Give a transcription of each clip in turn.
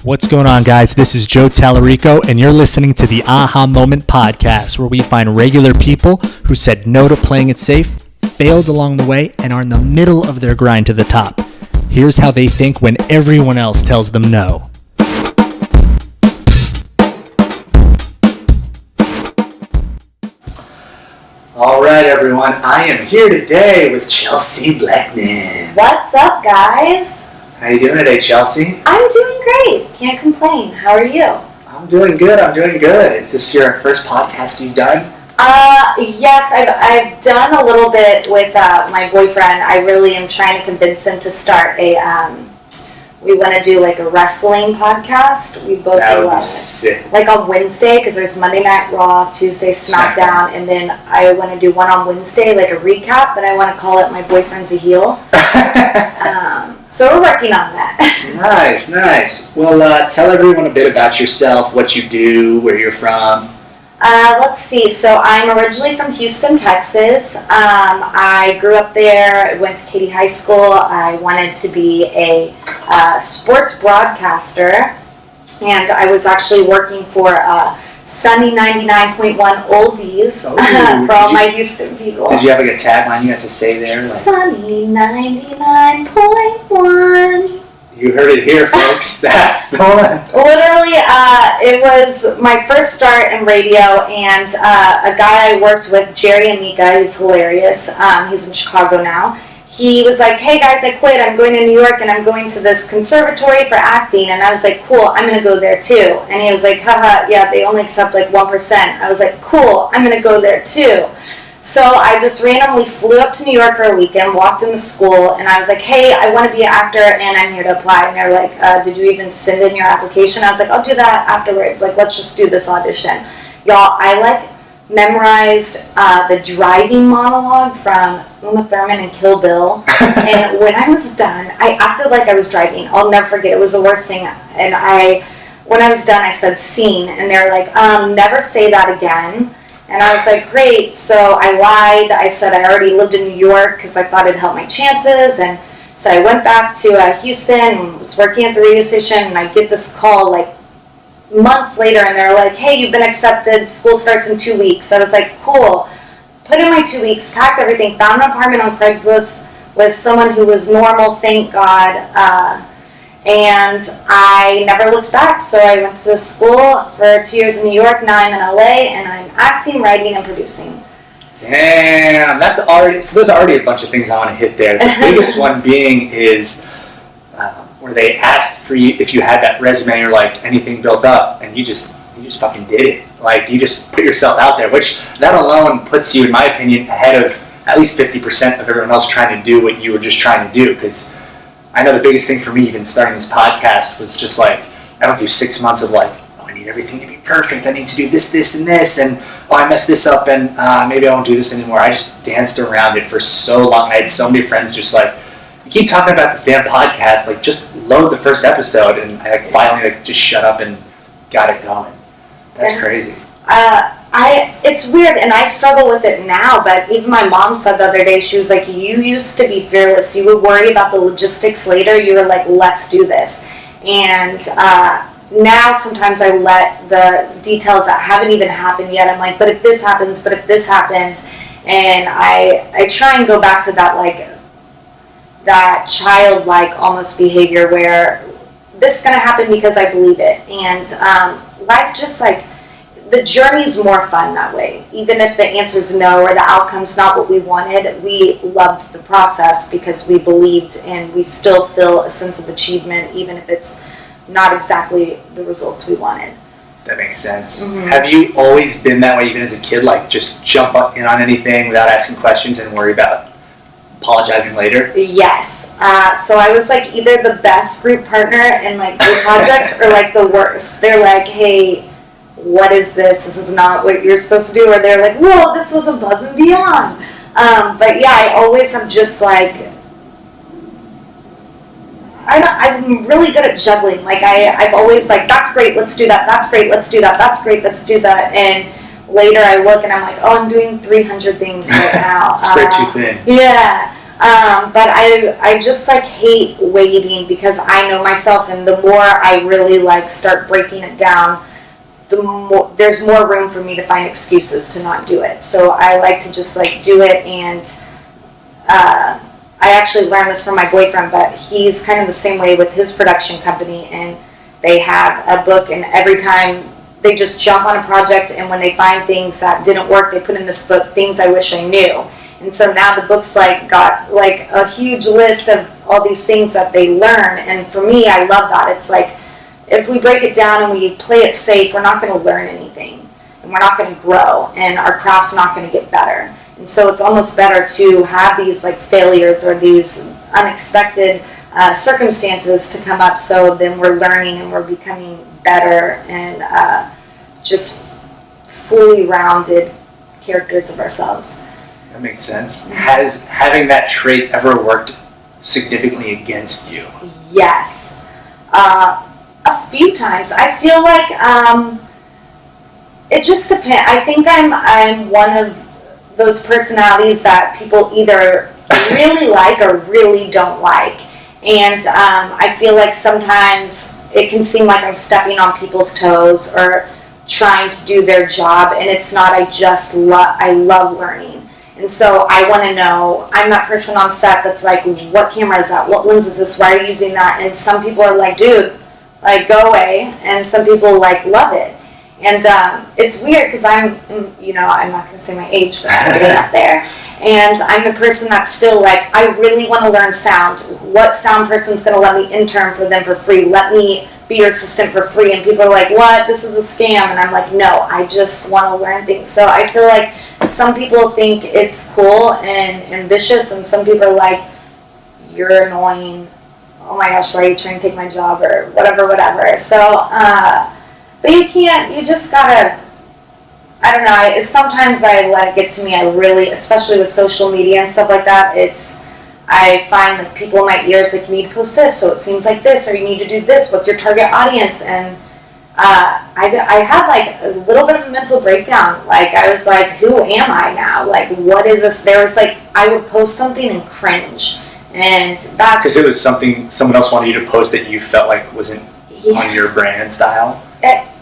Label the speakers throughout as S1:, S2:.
S1: What's going on, guys? This is Joe Tallarico, and you're listening to the Aha Moment podcast, where we find regular people who said no to playing it safe, failed along the way, and are in the middle of their grind to the top. Here's how they think when everyone else tells them no. All right, everyone. I am here today with CHELSEA BLECHMAN.
S2: What's up, guys?
S1: How you doing today, Chelsea?
S2: I'm doing great. Can't complain. How are you?
S1: I'm doing good. Is this your first podcast you've done?
S2: Yes, I've done a little bit with my boyfriend. I really am trying to convince him to start we want to do like a wrestling podcast. We both
S1: that would be sick.
S2: Like on Wednesday, because there's Monday Night Raw, Tuesday SmackDown, and then I want to do one on Wednesday, like a recap, but I want to call it My Boyfriend's a Heel. So we're working on that.
S1: Nice. Well, tell everyone a bit about yourself, what you do, where you're from.
S2: Let's see. So I'm originally from Houston, Texas. I grew up there, went to Katy High School. I wanted to be a sports broadcaster, and I was actually working for Sunny 99.1 Oldies for all my Houston people.
S1: Did you have like a tagline you had to say there? Like,
S2: Sunny 99.1.
S1: You heard it here, folks. That's the one.
S2: Literally, it was my first start in radio, and a guy I worked with, Jerry Amica, he's hilarious. He's in Chicago now. He was like, "Hey guys, I quit. I'm going to New York, and I'm going to this conservatory for acting." And I was like, "Cool, I'm going to go there too." And he was like, "Haha, yeah, they only accept like 1%. I was like, "Cool, I'm going to go there too." So I just randomly flew up to New York for a weekend, walked in the school, and I was like, "Hey, I want to be an actor, and I'm here to apply." And they're like, "Did you even send in your application?" I was like, "I'll do that afterwards. Like, let's just do this audition." Y'all, I memorized the driving monologue from Uma Thurman and Kill Bill. And when I was done, I acted like I was driving. I'll never forget. It was the worst thing. And when I was done, I said scene, and they're like, "Never say that again." And I was like, great. So I lied. I said I already lived in New York because I thought it'd help my chances. And so I went back to Houston and was working at the radio station. And I get this call like months later, and they're like, "Hey, you've been accepted. School starts in 2 weeks." I was like, cool. Put in my 2 weeks, packed everything, found an apartment on Craigslist with someone who was normal, thank God. And I never looked back, so I went to school for 2 years in New York. Now I'm in LA, and I'm acting, writing, and producing.
S1: Damn, there's already a bunch of things I want to hit there. The biggest one being is where they asked for you if you had that resume or like anything built up, and you just fucking did it. Like, you just put yourself out there, which that alone puts you, in my opinion, ahead of at least 50% of everyone else trying to do what you were just trying to do. Because I know the biggest thing for me, even starting this podcast, was just like, I went through 6 months of like, oh, I need everything to be perfect. I need to do this, and this, and oh, I messed this up, and maybe I won't do this anymore. I just danced around it for so long. I had so many friends just like, you keep talking about this damn podcast, like just load the first episode, and I finally just shut up and got it going. That's crazy.
S2: It's weird, and I struggle with it now, but even my mom said the other day, she was like, you used to be fearless. You would worry about the logistics later. You were like, let's do this. And now sometimes I let the details that haven't even happened yet, I'm like, but if this happens, and I try and go back to that, like, that childlike almost behavior where this is going to happen because I believe it. And life just like, the journey's more fun that way. Even if the answer's no or the outcome's not what we wanted, we loved the process because we believed, and we still feel a sense of achievement even if it's not exactly the results we wanted.
S1: That makes sense. Mm-hmm. Have you always been that way even as a kid? Like, just jump in on anything without asking questions and worry about apologizing later?
S2: Yes. So I was like either the best group partner in like group projects or like the worst. They're like, "Hey, what is this? This is not what you're supposed to do." Or they're like, "Whoa, this was above and beyond." But yeah, I always have just like, I'm really good at juggling. Like I've always like, that's great, let's do that. That's great, let's do that. That's great, let's do that. And later I look and I'm like, oh, I'm doing 300 things right now.
S1: Spread too thin.
S2: Yeah. But I just like hate waiting because I know myself, and the more I really like start breaking it down, the more there's more room for me to find excuses to not do it. So I like to just like do it, and I actually learned this from my boyfriend, but he's kind of the same way with his production company, and they have a book, and every time they just jump on a project, and when they find things that didn't work, they put in this book, things I wish I knew. And so now the book's like got like a huge list of all these things that they learn, and for me, I love that. It's like, if we break it down and we play it safe, we're not going to learn anything, and we're not going to grow, and our craft's not going to get better. And so it's almost better to have these like failures or these unexpected circumstances to come up, so then we're learning and we're becoming better and just fully rounded characters of ourselves.
S1: That makes sense. Has having that trait ever worked significantly against you?
S2: Yes. A few times. I feel like it just depends. I think I'm one of those personalities that people either really like or really don't like. And I feel like sometimes it can seem like I'm stepping on people's toes or trying to do their job, and it's not. I love learning. And so I want to know, I'm that person on set that's like, what camera is that? What lens is this? Why are you using that? And some people are like, dude, like, go away. And some people like love it. And it's weird because I'm not going to say my age, but I'm getting up there. And I'm the person that's still like, I really want to learn sound. What sound person's going to let me intern for them for free? Let me be your assistant for free. And people are like, what? This is a scam. And I'm like, no, I just want to learn things. So I feel like some people think it's cool and ambitious, and some people are like, you're annoying. Oh my gosh, why are you trying to take my job, or whatever. So, but you just gotta, I don't know, sometimes I let it get to me. I really, especially with social media and stuff like that, I find like people in my ears, like, you need to post this, so it seems like this, or you need to do this, what's your target audience? And I had like a little bit of a mental breakdown. Like, I was like, who am I now? Like, what is this? There was like, I would post something and cringe. And that,
S1: because it was something someone else wanted you to post that you felt like wasn't on your brand style.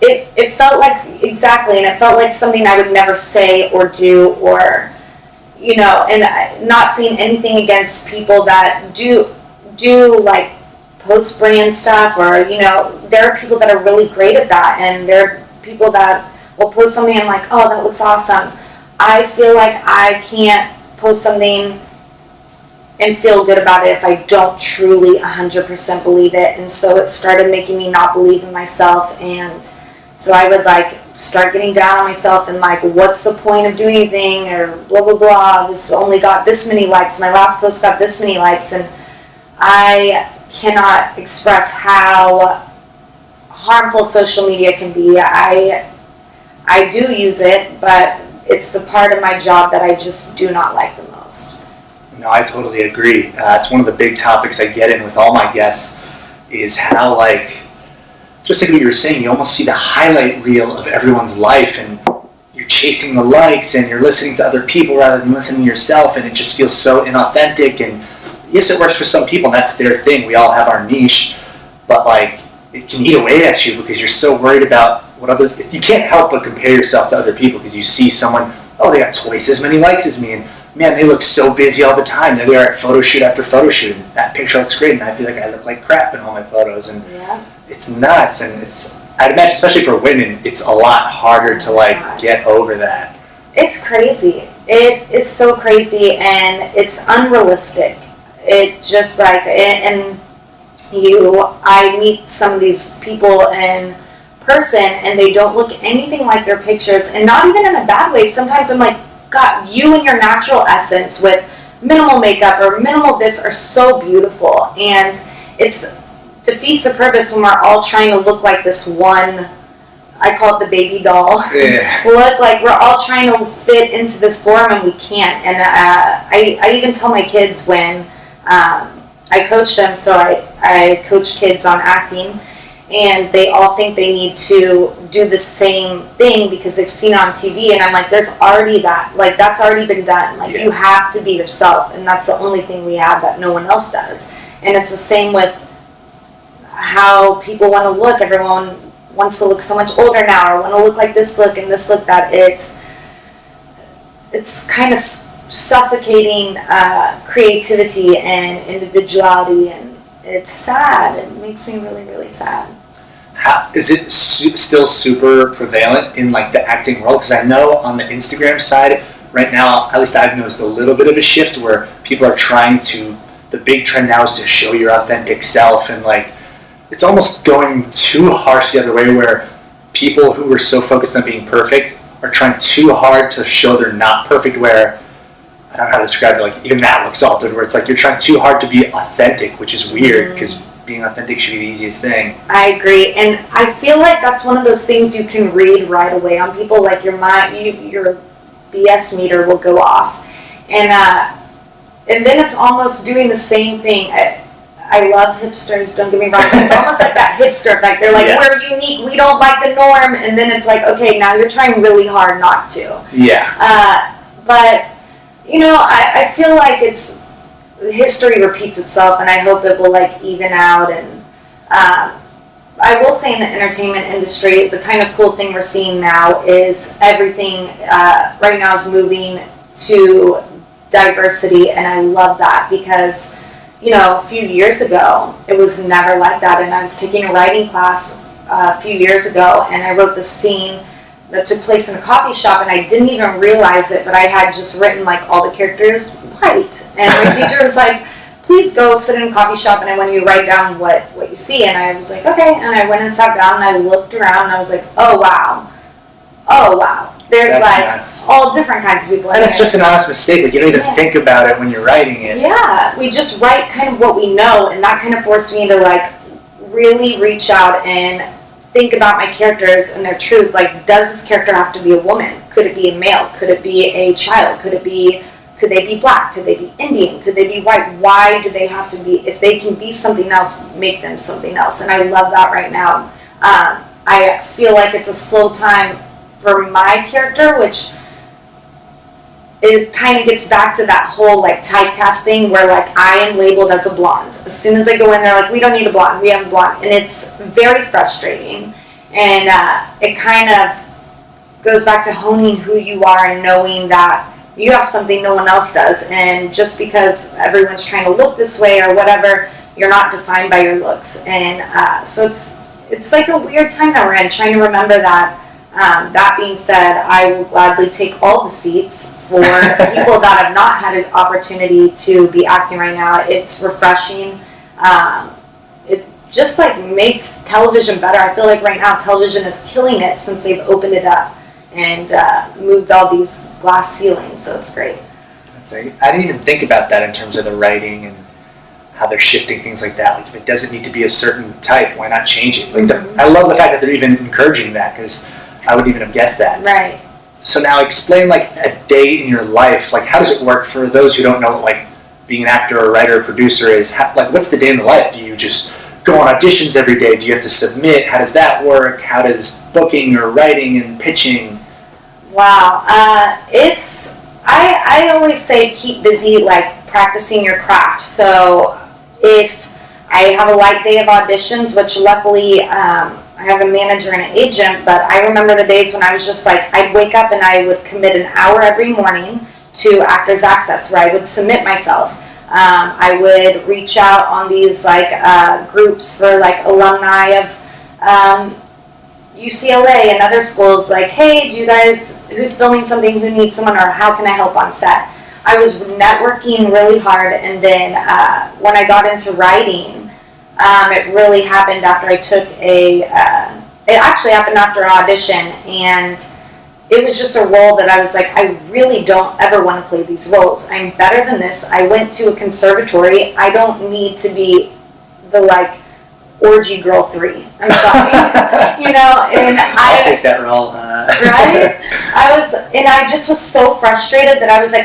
S2: It felt like, exactly, and it felt like something I would never say or do, or, and not seeing anything against people that do like post brand stuff, or, there are people that are really great at that, and there are people that will post something and like, oh, that looks awesome. I feel like I can't post something and feel good about it if I don't truly 100% believe it. And so it started making me not believe in myself, and so I would like start getting down on myself and like, what's the point of doing anything, or blah blah blah, this only got this many likes, my last post got this many likes. And I cannot express how harmful social media can be. I do use it, but it's the part of my job that I just do not like the most.
S1: No, I totally agree. It's one of the big topics I get in with all my guests, is how, like, just like what you were saying, you almost see the highlight reel of everyone's life, and you're chasing the likes, and you're listening to other people rather than listening to yourself, and it just feels so inauthentic. And yes, it works for some people, and that's their thing. We all have our niche, but like, it can eat away at you because you're so worried about what other. You can't help but compare yourself to other people because you see someone, oh, they got twice as many likes as me, and man, they look so busy all the time. They're there at photo shoot after photo shoot, and that picture looks great, and I feel like I look like crap in all my photos, and it's nuts. And I'd imagine, especially for women, it's a lot harder to like get over that.
S2: It's crazy. It is so crazy, and it's unrealistic. It just like, and I meet some of these people in person, and they don't look anything like their pictures, and not even in a bad way. Sometimes I'm like, God, you and your natural essence with minimal makeup or minimal this are so beautiful, and it's defeats the purpose when we're all trying to look like this one, I call it the baby doll. Yeah. Look like we're all trying to fit into this form, and we can't. And I even tell my kids when I coach them, so I coach kids on acting, and they all think they need to do the same thing because they've seen it on TV, and I'm like, there's already that, like, that's already been done. Like, you have to be yourself, and that's the only thing we have that no one else does. And it's the same with how people want to look. Everyone wants to look so much older now, or want to look like this look and this look that. It's kind of suffocating creativity and individuality, and it's sad. It makes me really, really sad.
S1: How is it still super prevalent in like the acting world? Because I know on the Instagram side right now, at least I've noticed a little bit of a shift where people are trying to. The big trend now is to show your authentic self, and like it's almost going too harsh the other way, where people who were so focused on being perfect are trying too hard to show they're not perfect. Where I don't know how to describe it. Like even that looks altered, where it's like you're trying too hard to be authentic, which is weird because being authentic should be the easiest thing.
S2: I agree, and I feel like that's one of those things you can read right away on people. Like your BS meter will go off, and then it's almost doing the same thing. I love hipsters, don't get me wrong. It's almost like that hipster effect. They're like, we're unique, we don't like the norm, and then it's like, okay, now you're trying really hard not to.
S1: Yeah.
S2: But you know, I feel like history repeats itself, and I hope it will like even out. And I will say in the entertainment industry, the kind of cool thing we're seeing now is everything right now is moving to diversity, and I love that because, you know, a few years ago it was never like that. And I was taking a writing class a few years ago, and I wrote this scene that took place in a coffee shop, and I didn't even realize it, but I had just written like all the characters white, and my teacher was like, please go sit in a coffee shop, and I want you to write down what you see. And I was like, okay, and I went and sat down, and I looked around, and I was like, oh wow, there's
S1: That's nuts.
S2: All different kinds of people.
S1: And it's just an honest mistake. Like you don't even think about it when you're writing it.
S2: Yeah, we just write kind of what we know, and that kind of forced me to like really reach out and think about my characters and their truth. Like, does this character have to be a woman? Could it be a male? Could it be a child? Could they be black? Could they be Indian? Could they be white? Why do they have to be? If they can be something else, make them something else. And I love that right now. I feel like it's a slow time for my character, which it kind of gets back to that whole like typecasting where like I am labeled as a blonde. As soon as I go in, they're like, we don't need a blonde, we have a blonde. And it's very frustrating. And it kind of goes back to honing who you are and knowing that you have something no one else does. And just because everyone's trying to look this way or whatever, you're not defined by your looks. And so it's like a weird time that we're in, trying to remember that. That being said, I will gladly take all the seats for people that have not had an opportunity to be acting right now. It's refreshing. It just like makes television better. I feel like right now television is killing it since they've opened it up and moved all these glass ceilings, so it's great.
S1: I didn't even think about that in terms of the writing and how they're shifting things like that. Like if it doesn't need to be a certain type, why not change it? Like I love the fact that they're even encouraging that, because I wouldn't even have guessed that.
S2: Right.
S1: So now explain like a day in your life. Like how does it work for those who don't know what like being an actor or writer or producer is? Like what's the day in the life? Do you just go on auditions every day? Do you have to submit? How does that work? How does booking or writing and pitching?
S2: Wow. I always say keep busy, like practicing your craft. So if I have a light day of auditions, which luckily I have a manager and an agent, but I remember the days when I was just like, I'd wake up and I would commit an hour every morning to Actors Access, where I would submit myself. I would reach out on these like groups for like alumni of UCLA and other schools, like, hey, do you guys, who's filming something, who needs someone, or how can I help on set? I was networking really hard, and then when I got into writing, it really happened after I took it actually happened after an audition, and it was just a role that I was like, I really don't ever want to play these roles. I'm better than this. I went to a conservatory. I don't need to be the like orgy girl 3. I'm sorry. You know, and
S1: I'll take that role.
S2: Right? I just was so frustrated that I was like,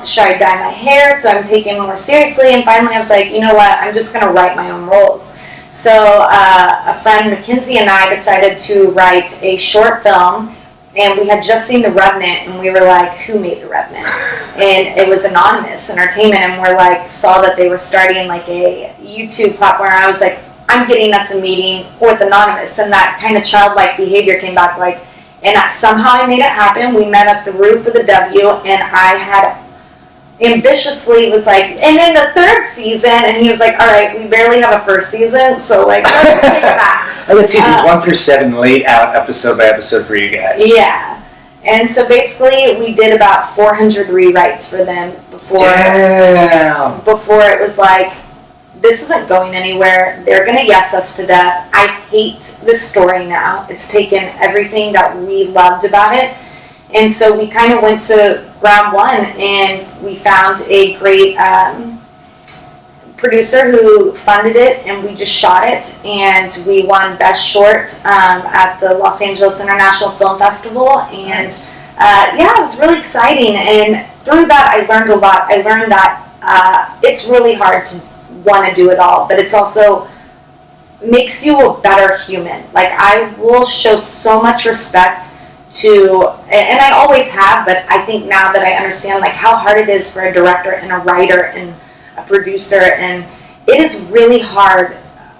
S2: should I dye my hair? So I'm taking it more seriously. And finally I was like, you know what? I'm just going to write my own roles. So a friend, Mackenzie, and I decided to write a short film, and we had just seen The Revenant, and we were like, who made The Revenant? And it was Anonymous Entertainment, and we're like, saw that they were starting like a YouTube platform, and I was like, I'm getting us a meeting with Anonymous, and that kind of childlike behavior came back, like, and that somehow I made it happen. We met at the roof of the W, and I had ambitiously was like, and in the third season, and he was like, all right, we barely have a first season, so like, let's take it back.
S1: I got seasons 1 through 7 laid out episode by episode for you guys.
S2: Yeah. And so basically we did about 400 rewrites for them before it was like, this isn't going anywhere. They're going to yes us to death. I hate this story now. It's taken everything that we loved about it. And so we kind of went to round one, and we found a great producer who funded it, and we just shot it, and we won Best Short at the Los Angeles International Film Festival, and it was really exciting, and through that I learned a lot. I learned that it's really hard to want to do it all, but it's also makes you a better human. Like, I will show so much respect to, and I always have, but I think now that I understand like how hard it is for a director and a writer and a producer, and it is really hard.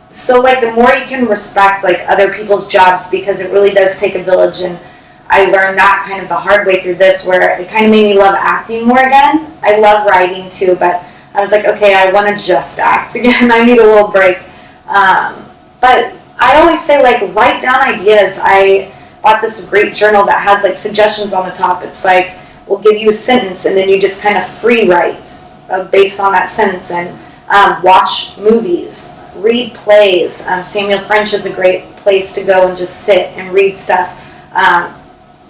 S2: So like the more you can respect like other people's jobs, because it really does take a village, and I learned that kind of the hard way through this, where it kind of made me love acting more again. I love writing too, but I was like, okay, I want to just act again. I need a little break. But I always say, like, write down ideas. I bought this great journal that has like suggestions on the top. It's like, we'll give you a sentence, and then you just kind of free write based on that sentence, and watch movies, read plays. Samuel French is a great place to go and just sit and read stuff.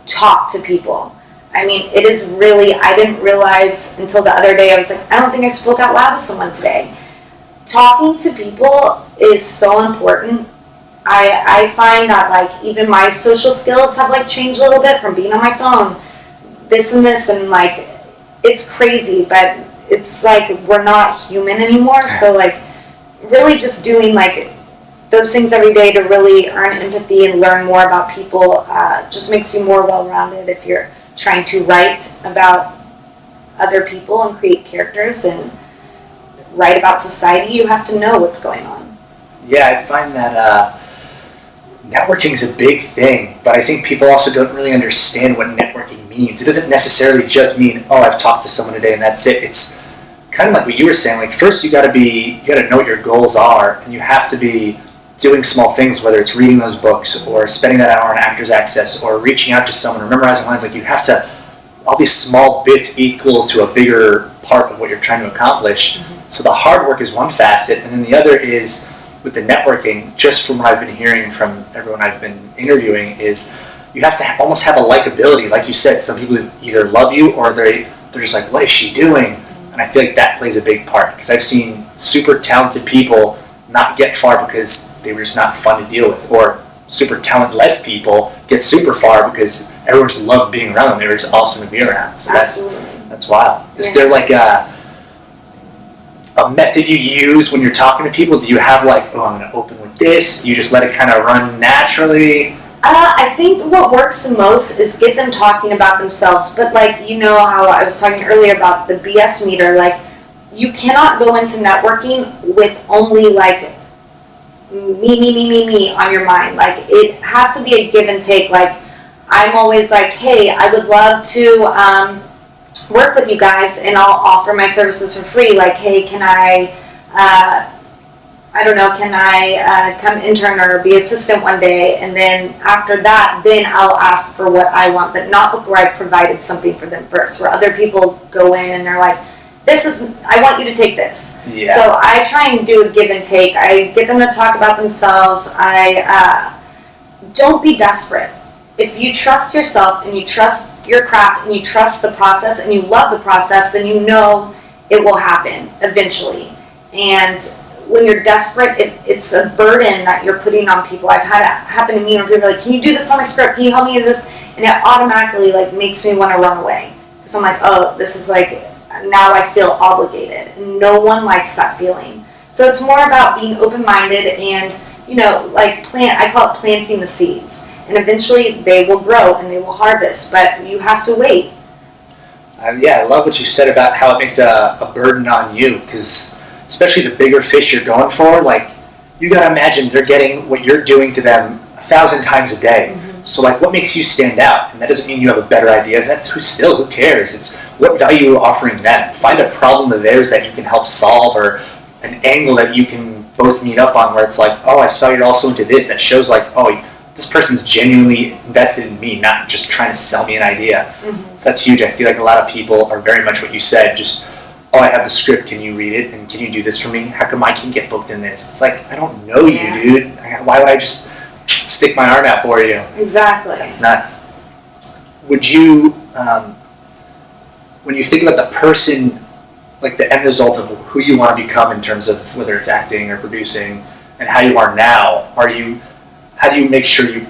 S2: Talk to people. I mean, it is really, I didn't realize until the other day, I was like, I don't think I spoke out loud with someone today. Talking to people is so important. I find that like even my social skills have like changed a little bit from being on my phone, this and this, and like it's crazy, but it's like we're not human anymore. So like really just doing like those things every day to really earn empathy and learn more about people just makes you more well-rounded if you're trying to write about other people and create characters and write about society. You have to know what's going on.
S1: Yeah, I find that networking is a big thing, but I think people also don't really understand what networking means. It doesn't necessarily just mean, oh, I've talked to someone today and that's it. It's kind of like what you were saying. Like, first you got to know what your goals are, and you have to be doing small things, whether it's reading those books or spending that hour on Actors Access or reaching out to someone or memorizing lines. Like, you have to, all these small bits equal to a bigger part of what you're trying to accomplish. Mm-hmm. So the hard work is one facet, and then the other is with the networking, just from what I've been hearing from everyone I've been interviewing, is you have to almost have a likability. Like you said, some people either love you or they're just like, what is she doing? And I feel like that plays a big part, because I've seen super talented people not get far because they were just not fun to deal with, or super talentless people get super far because everyone just loved being around them. They were just awesome to be around. So that's wild. Is there like a method you use when you're talking to people? Do you have like, oh, I'm going to open with this? Do you just let it kind of run naturally?
S2: I think what works the most is get them talking about themselves. But like, you know how I was talking earlier about the BS meter, like you cannot go into networking with only like me on your mind. Like, it has to be a give and take. Like, I'm always like, hey, I would love to work with you guys, and I'll offer my services for free. Like, hey, can I come intern or be assistant one day? And then after that, then I'll ask for what I want, but not before I've provided something for them first, where other people go in and they're like, I want you to take this. Yeah. So I try and do a give and take. I get them to talk about themselves. Don't be desperate. If you trust yourself and you trust your craft and you trust the process and you love the process, then you know it will happen eventually. And when you're desperate, it's a burden that you're putting on people. I've had it happen to me where people are like, can you do this on my script? Can you help me in this? And it automatically like makes me want to run away. So I'm like, oh, this is like, now I feel obligated. And no one likes that feeling. So it's more about being open-minded and, I call it planting the seeds. And eventually they will grow and they will harvest, but you have to wait.
S1: I love what you said about how it makes a burden on you, because especially the bigger fish you're going for, you gotta imagine they're getting what you're doing to them 1,000 times a day. Mm-hmm. So what makes you stand out? And that doesn't mean you have a better idea. Who cares? It's what value you're offering them. Find a problem of theirs that you can help solve, or an angle that you can both meet up on, where it's I saw you're also into this. That shows this person's genuinely invested in me, not just trying to sell me an idea. Mm-hmm. So that's huge. I feel like a lot of people are very much what you said, just, I have the script, can you read it? And can you do this for me? How come I can get booked in this? It's I don't know you, dude. Why would I just stick my arm out for you?
S2: Exactly.
S1: That's nuts. Would you, when you think about the person, the end result of who you want to become in terms of whether it's acting or producing, and how you are now, how do you make sure you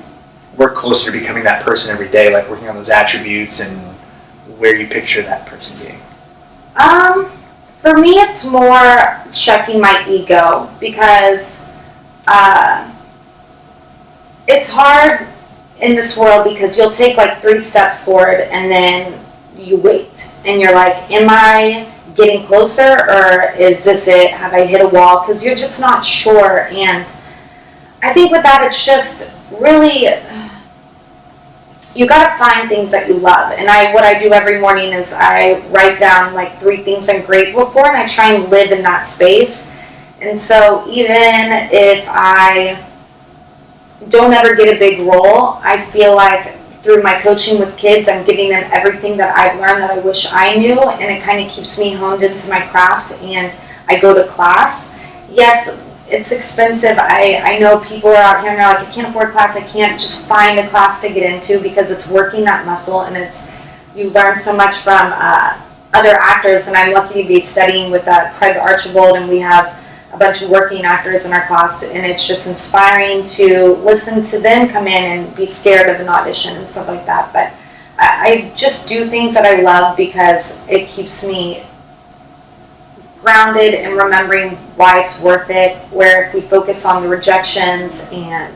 S1: work closer to becoming that person every day, working on those attributes and where you picture that person being?
S2: For me, it's more checking my ego, because it's hard in this world, because you'll take 3 steps forward and then you wait and you're am I getting closer, or is this it? Have I hit a wall? Because you're just not sure. And I think with that, it's just really, you gotta find things that you love. And what I do every morning is I write down 3 things I'm grateful for, and I try and live in that space. And so even if I don't ever get a big role, I feel through my coaching with kids, I'm giving them everything that I've learned that I wish I knew, and it kind of keeps me honed into my craft. And I go to class. Yes, it's expensive. I know people are out here and they're I can't afford class. I can't just find a class to get into, because it's working that muscle, and you learn so much from other actors. And I'm lucky to be studying with Craig Archibald, and we have a bunch of working actors in our class, and it's just inspiring to listen to them come in and be scared of an audition and stuff like that. But I just do things that I love, because it keeps me grounded and remembering why it's worth it. Where if we focus on the rejections and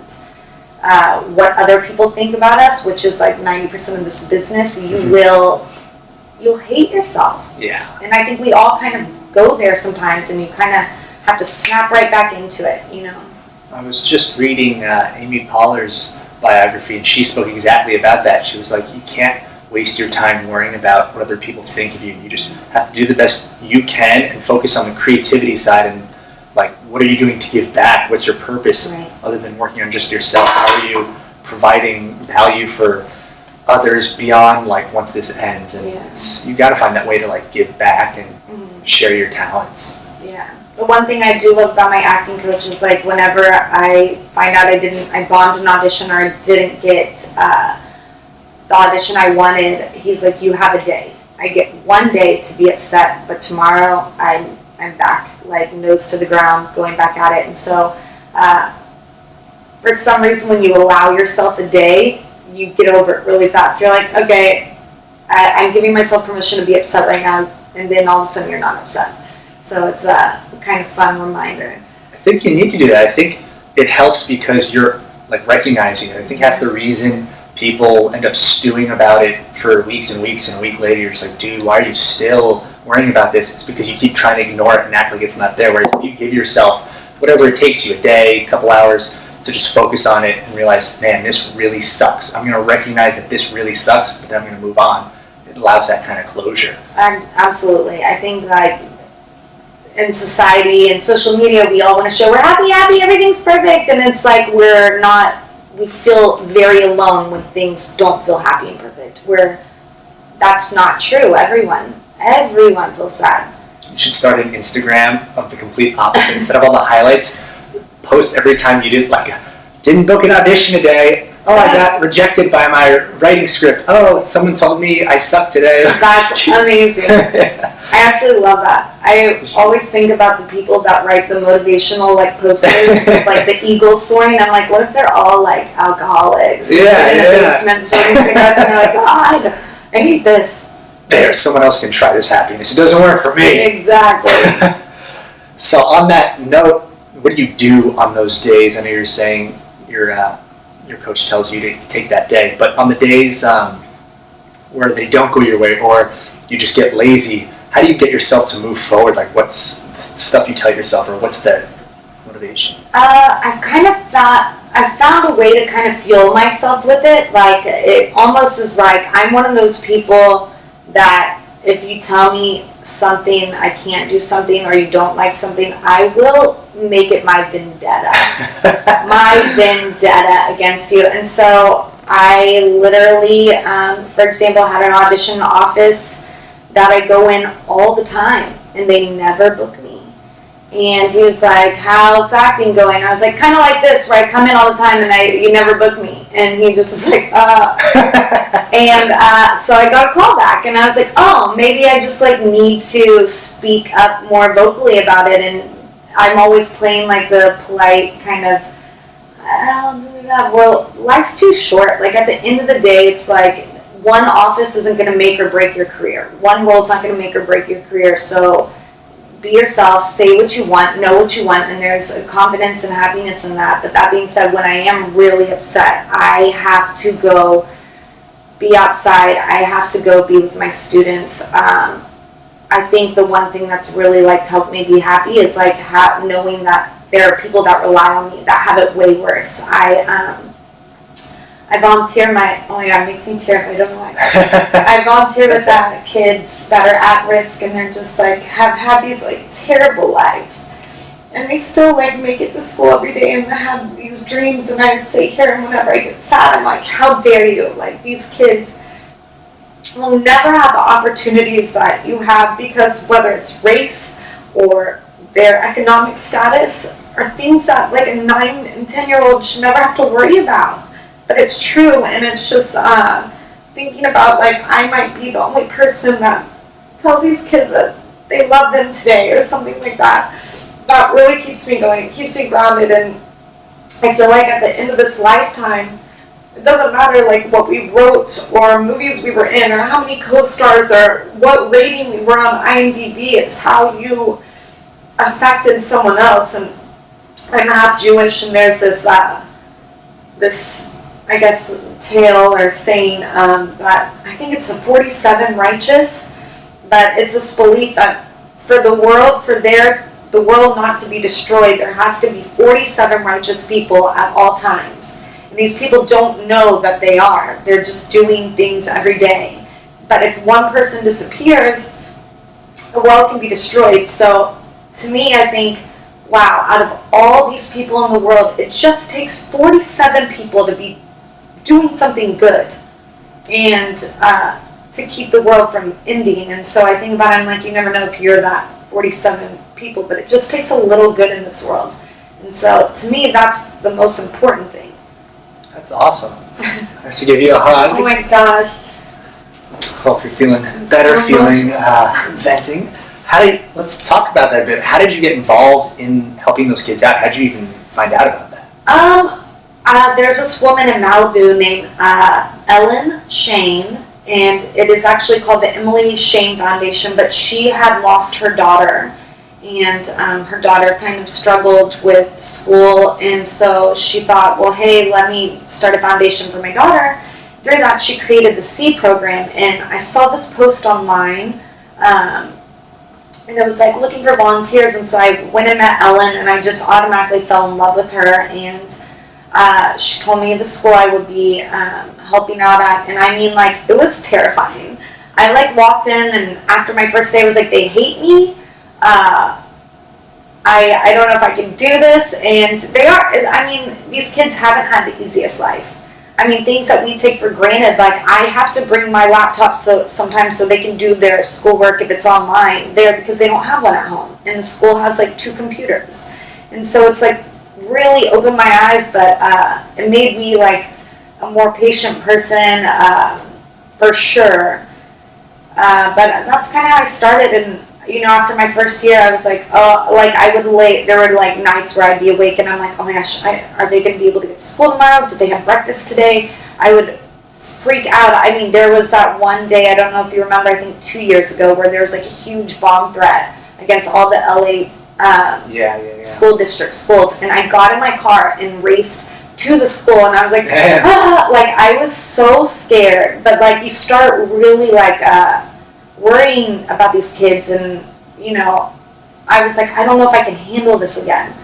S2: what other people think about us, which is 90% of this business, you'll hate yourself.
S1: Yeah.
S2: And I think we all kind of go there sometimes, and you kind of have to snap right back into it.
S1: I was just reading Amy Poehler's biography, and she spoke exactly about that. She was you can't waste your time worrying about what other people think of you. You just have to do the best you can and focus on the creativity side, and what are you doing to give back? What's your purpose, right, other than working on just yourself? How are you providing value for others beyond once this ends? And you got to find that way to give back and share your talents.
S2: Yeah. The one thing I do love about my acting coach is whenever I find out I bombed an audition, or I didn't get the audition I wanted, he's you have a day. I get one day to be upset, but tomorrow I'm back, nose to the ground, going back at it. And so for some reason, when you allow yourself a day, you get over it really fast. You're okay, I'm giving myself permission to be upset right now, and then all of a sudden you're not upset. So it's a kind of fun reminder.
S1: I think you need to do that. I think it helps because you're recognizing it. I think half the reason people end up stewing about it for weeks and weeks, and a week later you're just dude, why are you still worrying about this? It's because you keep trying to ignore it and act like it's not there. Whereas if you give yourself whatever it takes you, a day, a couple hours, to just focus on it and realize, man, this really sucks. I'm going to recognize that this really sucks, but then I'm going to move on. It allows that kind of closure.
S2: Absolutely. I think in society and social media, we all want to show we're happy, everything's perfect, and it's we're not. We feel very alone when things don't feel happy and perfect. That's not true. Everyone feels sad.
S1: You should start an Instagram of the complete opposite. Instead of all the highlights, post every time you didn't book an audition today. Oh, I got rejected by my writing script. Oh, someone told me I suck today.
S2: That's amazing. I actually love that. I always think about the people that write the motivational posters with the eagles soaring. I'm what if they're all alcoholics?
S1: Yeah,
S2: in a basement sorting cigarettes, and they're God, I hate this.
S1: There, someone else can try this happiness. It doesn't work for me.
S2: Exactly.
S1: So on that note, what do you do on those days? I know you're saying your coach tells you to take that day, but on the days where they don't go your way or you just get lazy, how do you get yourself to move forward? Like, what's the stuff you tell yourself, or what's the motivation?
S2: I've found a way to kind of fuel myself with it. Like, it almost is like I'm one of those people that if you tell me something, I can't do something, or you don't like something, I will make it my vendetta. My vendetta against you. And so I literally, for example, had an audition in the office that I go in all the time, and they never book me. And he was like, how's acting going? I was like, kind of like this, where I come in all the time and you never book me. And he just was like, And so I got a call back, and I was like, oh, maybe I just like need to speak up more vocally about it. And I'm always playing like the polite kind of, well, life's too short. Like, at the end of the day, it's like one office isn't going to make or break your career. One role's not going to make or break your career. So be yourself, say what you want, know what you want, and there's a confidence and happiness in that. But that being said, when I am really upset, I have to go be outside. I have to go be with my students. I think the one thing that's really like helped me be happy is like knowing that there are people that rely on me that have it way worse. I volunteer oh my God, it makes me tear up, I don't know why. I volunteer with kids that are at risk, and they're just like, have had these like terrible lives. And they still like make it to school every day and have these dreams, and I sit here and whenever I get sad, I'm like, how dare you? Like, these kids will never have the opportunities that you have, because whether it's race or their economic status are things that like a 9 and 10-year-old should never have to worry about. But it's true, and it's just thinking about like I might be the only person that tells these kids that they love them today or something like that. That really keeps me going, keeps me grounded, and I feel like at the end of this lifetime, it doesn't matter like what we wrote or movies we were in or how many co-stars or what rating we were on IMDb. It's how you affected someone else. And I'm half Jewish, and there's this I guess tale or saying that I think it's the 47 righteous, but it's this belief that for the world not to be destroyed, there has to be 47 righteous people at all times. And these people don't know that they are. They're just doing things every day. But if one person disappears, the world can be destroyed. So to me, I think, wow, out of all these people in the world, it just takes 47 people to be doing something good and to keep the world from ending. And so I think about it, I'm like, you never know if you're that 47 people, but it just takes a little good in this world. And so to me, that's the most important thing.
S1: That's awesome. I have to give you a hug.
S2: Oh my gosh.
S1: Hope you're feeling better, venting. Let's talk about that a bit. How did you get involved in helping those kids out? How did you even find out about that?
S2: There's this woman in Malibu named Ellen Shane, and it is actually called the Emily Shane Foundation, but she had lost her daughter, and her daughter kind of struggled with school, and so she thought, well, hey, let me start a foundation for my daughter. Through that, she created the C program, and I saw this post online, and it was like looking for volunteers, and so I went and met Ellen, and I just automatically fell in love with her, and she told me the school I would be helping out at, and I mean, like, it was terrifying. I like walked in, and after my first day, I was like, they hate me. I don't know if I can do this, and they are. I mean, these kids haven't had the easiest life. I mean, things that we take for granted, like I have to bring my laptop sometimes so they can do their schoolwork if it's online there, because they don't have one at home, and the school has like 2 computers, and so it's like really opened my eyes, but it made me like a more patient person for sure. But that's kind of how I started, and you know, after my first year, I was like, oh, like there were like nights where I'd be awake and I'm like, oh my gosh, are they going to be able to get to school tomorrow? Did they have breakfast today? I would freak out. I mean, there was that one day, I don't know if you remember, I think 2 years ago, where there was like a huge bomb threat against all the LA school district schools, and I got in my car and raced to the school, and I was like, like I was so scared, but like you start really like worrying about these kids, and you know, I was like, I don't know if I can handle this again.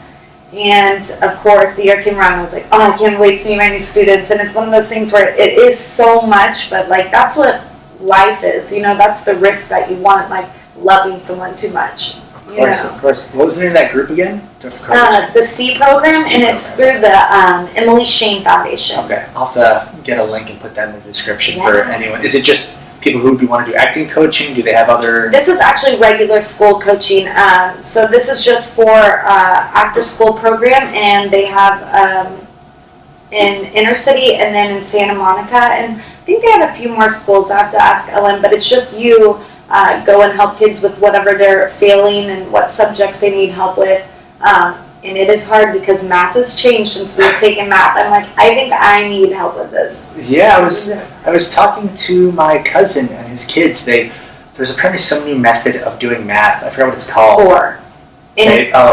S2: And of course the year came around and I was like, oh, I can't wait to meet my new students. And it's one of those things where it is so much, but like that's what life is, you know, that's the risk that you want, like loving someone too much.
S1: Of course. What was the name of that group again?
S2: The C program, and it's through the Emily Shane Foundation.
S1: Okay, I'll have to get a link and put that in the description for anyone. Is it just people who want to do acting coaching? Do they have other?
S2: This is actually regular school coaching. So this is just for after school program, and they have in inner city and then in Santa Monica, and I think they have a few more schools. I have to ask Ellen, but it's just you go and help kids with whatever they're failing and what subjects they need help with. And it is hard because math has changed since we've taken math. I'm like, I think I need help with this.
S1: Yeah, I was talking to my cousin and his kids. There's apparently some new method of doing math. I forgot what it's called.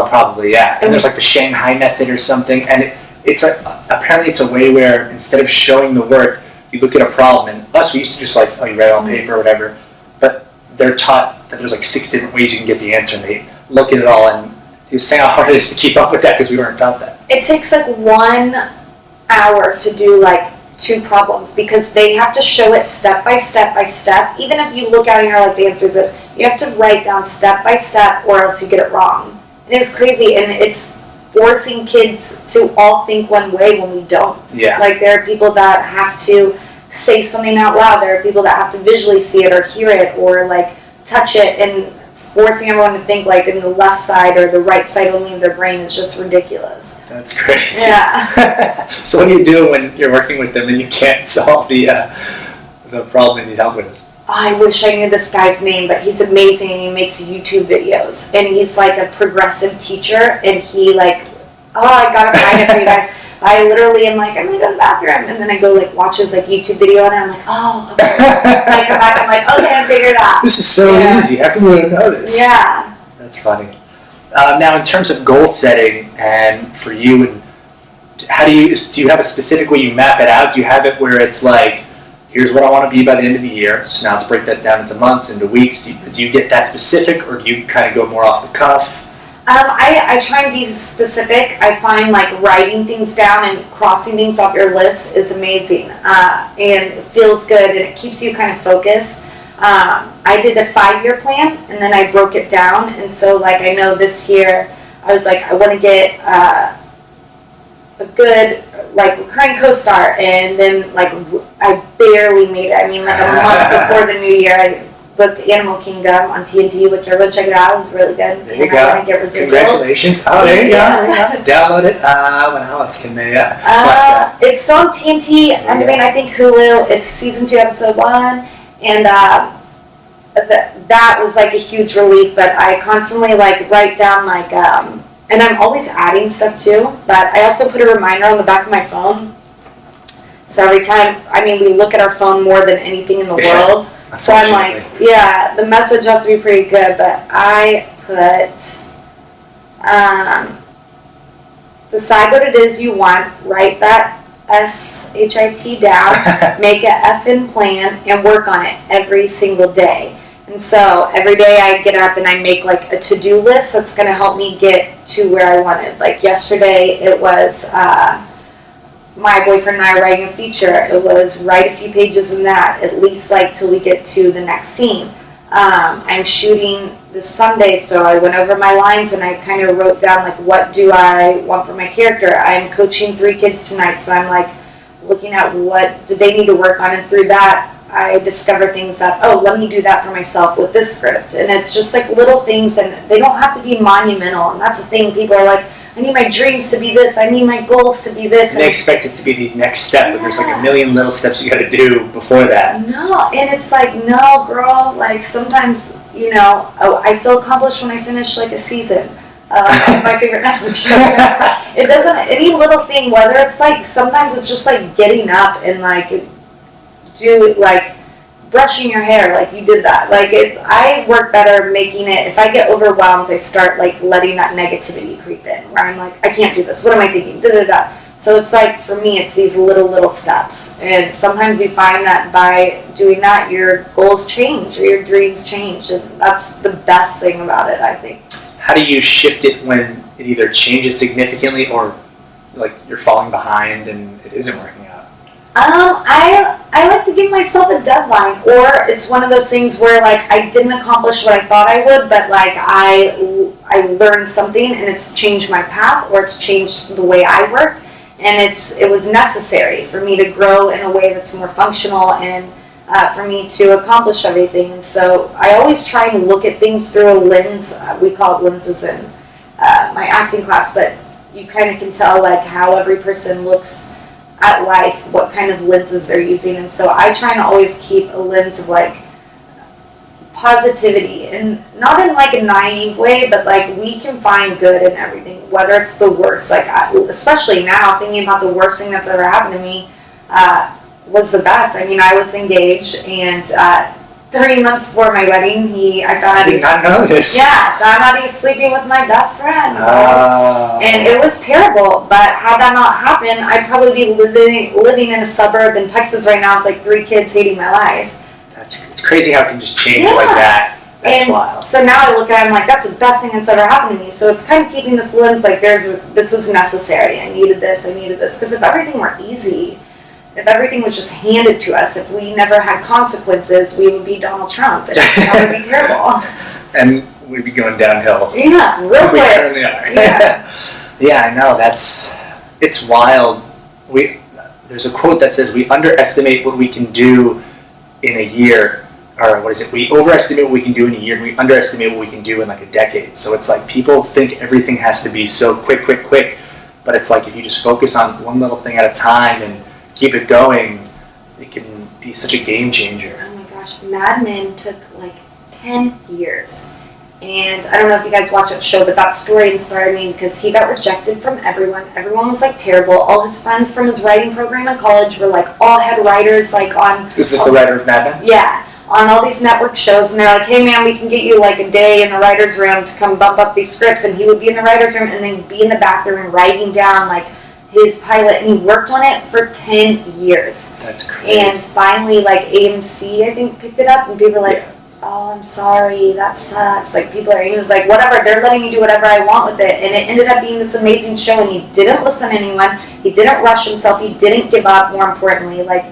S1: Probably, yeah. And there's like the Shanghai method or something. And it's apparently it's a way where instead of showing the work, you look at a problem. And us, we used to just like, oh, you write it on paper or whatever. But they're taught that there's like 6 different ways you can get the answer, and they look at it all. And he was saying how hard it is to keep up with that because we weren't taught that.
S2: It takes like 1 hour to do like 2 problems because they have to show it step by step by step. Even if you look at it and you're like, the answer is this, you have to write down step by step or else you get it wrong. And it's crazy, and it's forcing kids to all think one way when we don't.
S1: Yeah.
S2: Like there are people that have to say something out loud. There are people that have to visually see it or hear it or like touch it, and forcing everyone to think like in the left side or the right side only of their brain is just ridiculous.
S1: That's crazy.
S2: Yeah.
S1: So what do you do when you're working with them and you can't solve the problem you need help with?
S2: I wish I knew this guy's name, but he's amazing, and he makes YouTube videos, and he's like a progressive teacher, and he like, I gotta find it for you guys. I literally am like, I'm gonna go to the bathroom, and then I go like watch his like YouTube video, and I'm like, oh, okay. I come back, I'm like, okay, I figured it out.
S1: This is so easy. How come you don't know this?
S2: Yeah.
S1: That's funny. Now, in terms of goal setting, and for you, and how do you have a specific way you map it out? Do you have it where it's like, here's what I want to be by the end of the year, so now let's break that down into months, into weeks. Do you get that specific, or do you kind of go more off the cuff?
S2: I try and be specific. I find like writing things down and crossing things off your list is amazing, and it feels good, and it keeps you kind of focused. I did a 5-year plan, and then I broke it down, and so like I know this year I was like, I want to get a good like recurring co-star, and then like I barely made it. I mean, like a month before the new year, I booked Animal Kingdom on TNT, which everyone check it out. It was really good.
S1: There you go.
S2: I want to get residuals.
S1: Congratulations. Oh, there you go. Download it. When else can they watch that?
S2: It's on TNT. I mean, I think Hulu. It's season 2, episode 1, and that was like a huge relief. But I constantly like write down like, and I'm always adding stuff too. But I also put a reminder on the back of my phone. So every time, I mean, we look at our phone more than anything in the world. So I'm like, yeah, the message has to be pretty good, but I put, decide what it is you want, write that SHIT down, make a effing plan, and work on it every single day. And so every day I get up and I make like a to-do list that's going to help me get to where I wanted. Like yesterday it was, my boyfriend and I are writing a feature. It was write a few pages in that, at least like till we get to the next scene. I'm shooting this Sunday, so I went over my lines and I kind of wrote down like, what do I want for my character? I'm coaching 3 kids tonight, so I'm like looking at what do they need to work on, and through that I discover things that, oh, let me do that for myself with this script. And it's just like little things, and they don't have to be monumental. And that's the thing, people are like, I need my dreams to be this, I need my goals to be this.
S1: And they expect it to be the next step, but there's like a million little steps you got to do before that.
S2: No, and it's like, no, girl, like sometimes, you know, I feel accomplished when I finish like a season of my favorite Netflix show. It doesn't, any little thing, whether it's like, sometimes it's just like getting up and like brushing your hair, like you did that. Like I work better making it, if I get overwhelmed, I start like letting that negativity creep in where I'm like, I can't do this. What am I thinking? Da da da. So it's like, for me, it's these little steps. And sometimes you find that by doing that, your goals change or your dreams change. And that's the best thing about it, I think.
S1: How do you shift it when it either changes significantly or like you're falling behind and it isn't working out?
S2: I like to give myself a deadline, or it's one of those things where like I didn't accomplish what I thought I would, but like I learned something and it's changed my path, or it's changed the way I work, and it was necessary for me to grow in a way that's more functional and for me to accomplish everything. And so I always try and look at things through a lens. We call it lenses in my acting class, but you kind of can tell like how every person looks at life, what kind of lenses they're using. And so I try and always keep a lens of like positivity, and not in like a naive way, but like we can find good in everything, whether it's the worst. Like especially now, thinking about the worst thing that's ever happened to me was the best. I mean, I was engaged, and 3 months before my wedding, I
S1: did not know this.
S2: Yeah, found out he was sleeping with my best friend. And it was terrible, but had that not happened, I'd probably be living in a suburb in Texas right now with like 3 kids, hating my life.
S1: It's crazy how it can just change like that. That's wild.
S2: So now I look at it, I'm like, that's the best thing that's ever happened to me. So it's kind of keeping this lens like this was necessary. I needed this. Because if everything were easy, if everything was just handed to us, if we never had consequences, we would be Donald Trump, and that would be terrible.
S1: And we'd be going downhill.
S2: Yeah, real quick.
S1: We currently are.
S2: Yeah.
S1: Yeah, I know. It's wild. There's a quote that says, we underestimate what we can do in a year, or what is it? We overestimate what we can do in a year, and we underestimate what we can do in like a decade. So it's like people think everything has to be so quick, but it's like if you just focus on one little thing at a time and keep it going, it can be such a game changer.
S2: Oh my gosh, Mad Men took like 10 years. And I don't know if you guys watch that show, but that story inspired me because he got rejected from everyone. Everyone was like terrible. All his friends from his writing program in college were like all head writers, like on...
S1: Is this the writer of Mad Men?
S2: Yeah, on all these network shows. And they're like, hey man, we can get you like a day in the writer's room to come bump up these scripts. And he would be in the writer's room and then be in the bathroom writing down like his pilot, and he worked on it for 10 years.
S1: That's crazy.
S2: And finally, like AMC, I think, picked it up, and people were like, oh, I'm sorry, that sucks. Like, he was like, whatever, they're letting me do whatever I want with it. And it ended up being this amazing show, and he didn't listen to anyone, he didn't rush himself, he didn't give up, more importantly. Like,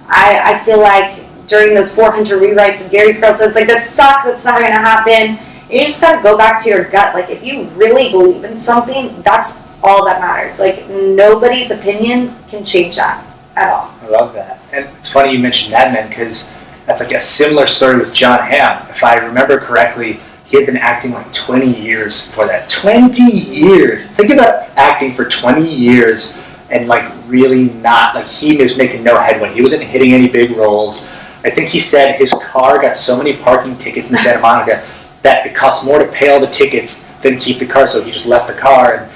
S2: I feel like during those 400 rewrites of Gary's Girls, it's like, this sucks, it's never going to happen. And you just got to go back to your gut. Like, if you really believe in something, that's all that matters. Like, nobody's opinion can change that at all.
S1: I love that. And it's funny you mentioned Mad Men, because that's like a similar story with John Hamm. If I remember correctly, he had been acting like 20 years before that. 20 years! Think about acting for 20 years and like really not, like he was making no headway. He wasn't hitting any big roles. I think he said his car got so many parking tickets in Santa Monica that it cost more to pay all the tickets than keep the car, so he just left the car. And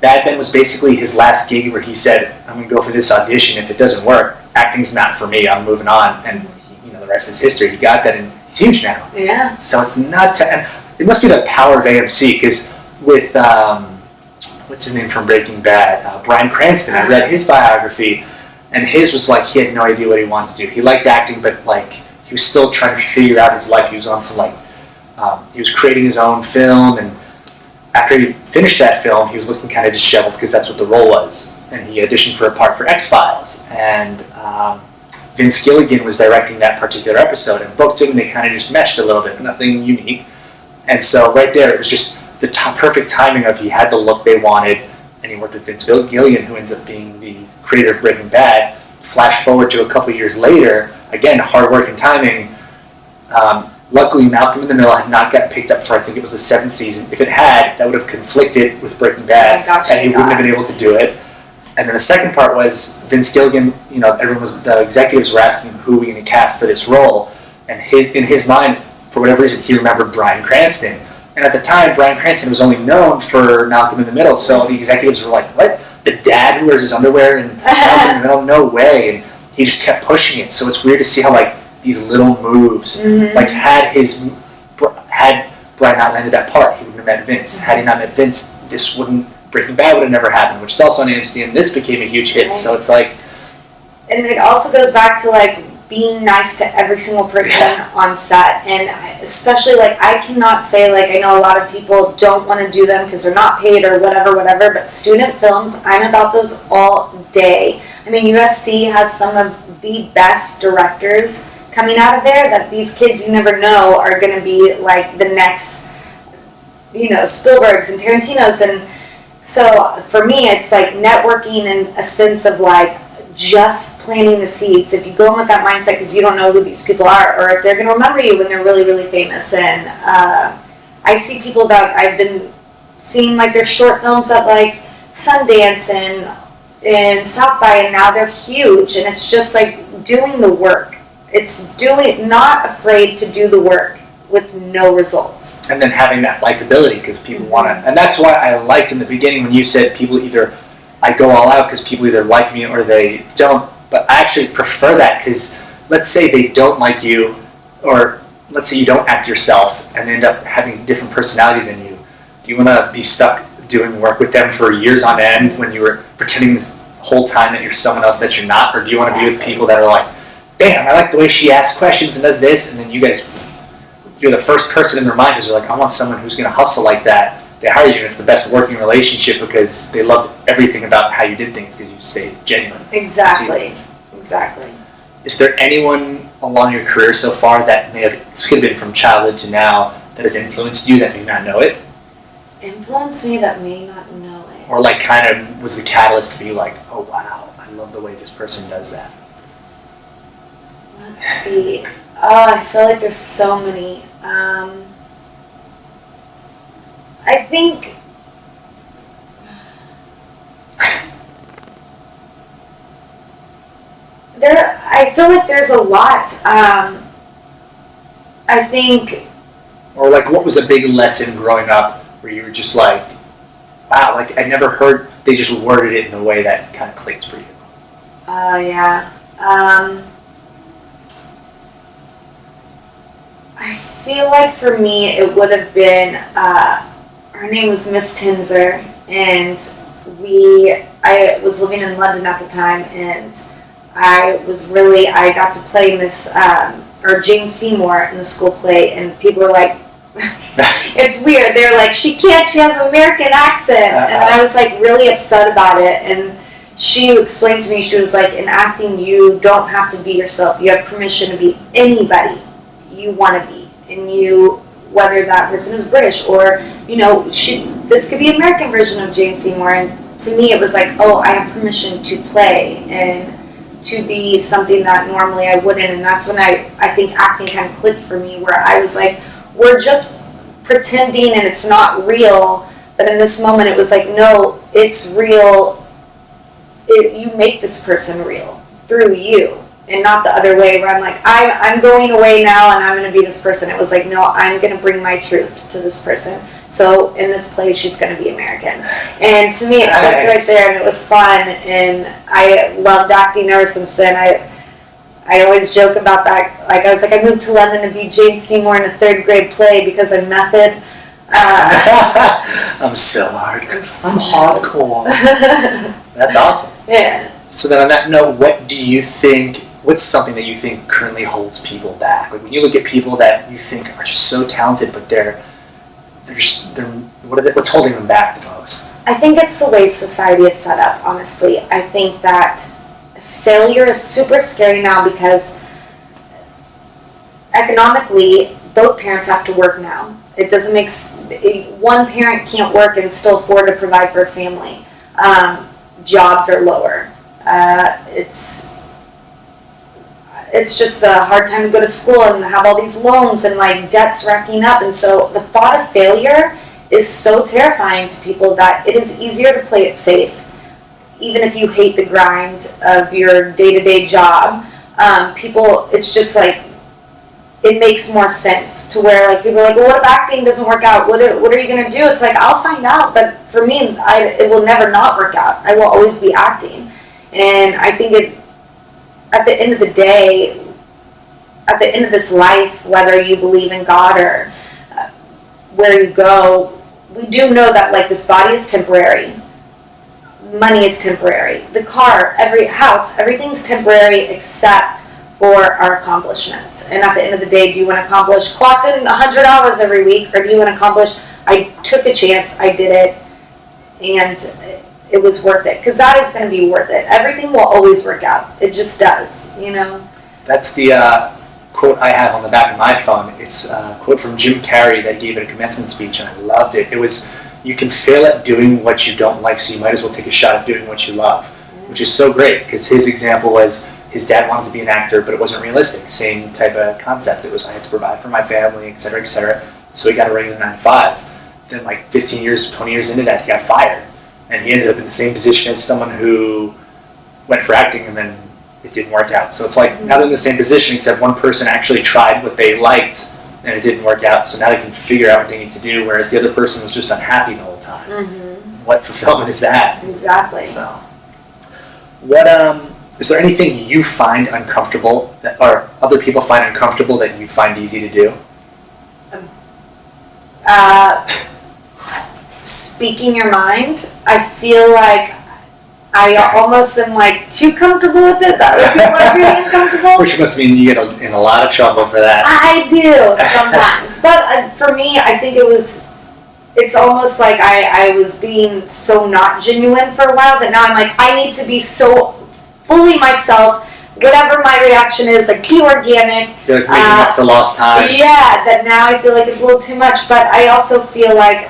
S1: Mad Men was basically his last gig where he said, I'm going to go for this audition. If it doesn't work, acting's not for me. I'm moving on. And the rest is history. He got that, and he's huge now.
S2: Yeah.
S1: So it's nuts. And it must be the power of AMC, because with, what's his name from Breaking Bad? Bryan Cranston. I read his biography, and his was like he had no idea what he wanted to do. He liked acting, but like he was still trying to figure out his life. He was on some like, he was creating his own film, and after he finished that film, he was looking kind of disheveled because that's what the role was. And he auditioned for a part for X-Files, and Vince Gilligan was directing that particular episode and booked him, and they kind of just meshed a little bit, nothing unique. And so right there, it was just the perfect timing of he had the look they wanted, and he worked with Vince Gilligan, who ends up being the creator of Breaking Bad. Flash forward to a couple years later, again, hard work and timing. Luckily, Malcolm in the Middle had not gotten picked up for, I think it was the 7th season. If it had, that would have conflicted with Breaking Bad, and he wouldn't have been able to do it. And then the second part was Vince Gilligan, the executives were asking who are we going to cast for this role, and in his mind, for whatever reason, he remembered Bryan Cranston. And at the time, Bryan Cranston was only known for Malcolm in the Middle, so the executives were like, what? The dad who wears his underwear in Malcolm in the Middle? No way. And he just kept pushing it. So it's weird to see how like these little moves. Like had Brian not landed that part, he wouldn't have met Vince. Had he not met Vince, Breaking Bad would have never happened, which is also on AMC, and this became a huge hit. Right. So it's like,
S2: and it also goes back to like being nice to every single person on set, and especially like I cannot say, like, I know a lot of people don't want to do them because they're not paid or whatever, but student films, I'm about those all day. I mean, USC has some of the best directors coming out of there that these kids you never know are going to be like the next, Spielbergs and Tarantinos. And so for me, it's like networking and a sense of like just planting the seeds. If you go in with that mindset because you don't know who these people are or if they're going to remember you when they're really, really famous. And I see people that I've been seeing like their short films at like Sundance and South by, and now they're huge. And it's just like doing the work. It's not afraid to do the work with no results.
S1: And then having that likability because people want to, and that's why I liked in the beginning when you said people I go all out because people either like me or they don't, but I actually prefer that because let's say they don't like you, or let's say you don't act yourself and end up having a different personality than you. Do you want to be stuck doing work with them for years on end when you were pretending this whole time that you're someone else that you're not, or do you want to be with people that are like, damn, I like the way she asks questions and does this, and then you're the first person in their mind because they're like, I want someone who's going to hustle like that. They hire you, and it's the best working relationship because they love everything about how you did things because you stayed genuine.
S2: Exactly.
S1: Is there anyone along your career so far that this could have been from childhood to now, that has influenced you that may not know it?
S2: Influenced me that may not know it.
S1: Or like kind of was the catalyst for you, like, oh wow, I love the way this person does that.
S2: Let's see. Oh, I feel like there's so many. I think I feel like there's a lot. I think.
S1: Or like, what was a big lesson growing up where you were just like, wow, like I never heard, they just worded it in a way that kind of clicked for you?
S2: Oh, yeah. I feel like for me it would have been, her name was Miss Tinzer, and I was living in London at the time, and I got to play in this, or Jane Seymour in the school play, and people were like, it's weird, they're like, she has an American accent, and I was like really upset about it, and she explained to me, she was like, in acting you don't have to be yourself, you have permission to be anybody you want to be, and whether that person is British or this could be an American version of Jane Seymour, and to me it was like, oh, I have permission to play and to be something that normally I wouldn't, and that's when I think acting kind of clicked for me, where I was like, we're just pretending and it's not real, but in this moment it was like, no, it's real, you make this person real through you. And not the other way where I'm like, I'm going away now and I'm going to be this person. It was like, no, I'm going to bring my truth to this person. So in this play, she's going to be American. And to me, it clicked right there, and it was fun. And I loved acting ever since then. I always joke about that. Like, I was like, I moved to London to be Jane Seymour in a 3rd grade play because I'm method.
S1: I'm so hardcore. I'm hardcore. That's awesome.
S2: Yeah.
S1: So then on that note, what's something that you think currently holds people back? Like when you look at people that you think are just so talented, but what's holding them back the most?
S2: I think it's the way society is set up, honestly. I think that failure is super scary now because economically, both parents have to work now. It doesn't one parent can't work and still afford to provide for a family. Jobs are lower. It's just a hard time to go to school and have all these loans and like debts racking up, and so the thought of failure is so terrifying to people that it is easier to play it safe, even if you hate the grind of your day-to-day job. It's just like, it makes more sense to where like people are like, well, what if acting doesn't work out? What are you gonna do? It's like, I'll find out, but for me, it will never not work out. I will always be acting, and I think at the end of the day, at the end of this life, whether you believe in God or where you go, we do know that like this body is temporary. Money is temporary. The car, every house, everything's temporary except for our accomplishments. And at the end of the day, do you want to accomplish clocked in 100 hours every week, or do you want to accomplish I took a chance, I did it, and it was worth it? Because that is going to be worth it. Everything will always work out. It just does, you know?
S1: That's the quote I have on the back of my phone. It's a quote from Jim Carrey that gave at a commencement speech, and I loved it. It was, you can fail at doing what you don't like, so you might as well take a shot at doing what you love, which is so great, because his example was his dad wanted to be an actor, but it wasn't realistic. Same type of concept. It was I had to provide for my family, et cetera, so he got a regular 9 to 5. Then like 15 years, 20 years into that, he got fired. And he ended up in the same position as someone who went for acting and then it didn't work out. So it's like now they're in the same position, except one person actually tried what they liked and it didn't work out. So now they can figure out what they need to do, whereas the other person was just unhappy the whole time. Mm-hmm. What fulfillment is that?
S2: Exactly.
S1: So, what is there anything you find uncomfortable that, or other people find uncomfortable that you find easy to do?
S2: Speaking your mind. I feel like I almost am like too comfortable with it that other people are really uncomfortable.
S1: Which must mean you get in a lot of trouble for that.
S2: I do sometimes. But for me, I think it's almost like I was being so not genuine for a while that now I'm like, I need to be so fully myself. Whatever my reaction is, like, be organic.
S1: You're like making up for lost time.
S2: Yeah, that now I feel like it's a little too much, but I also feel like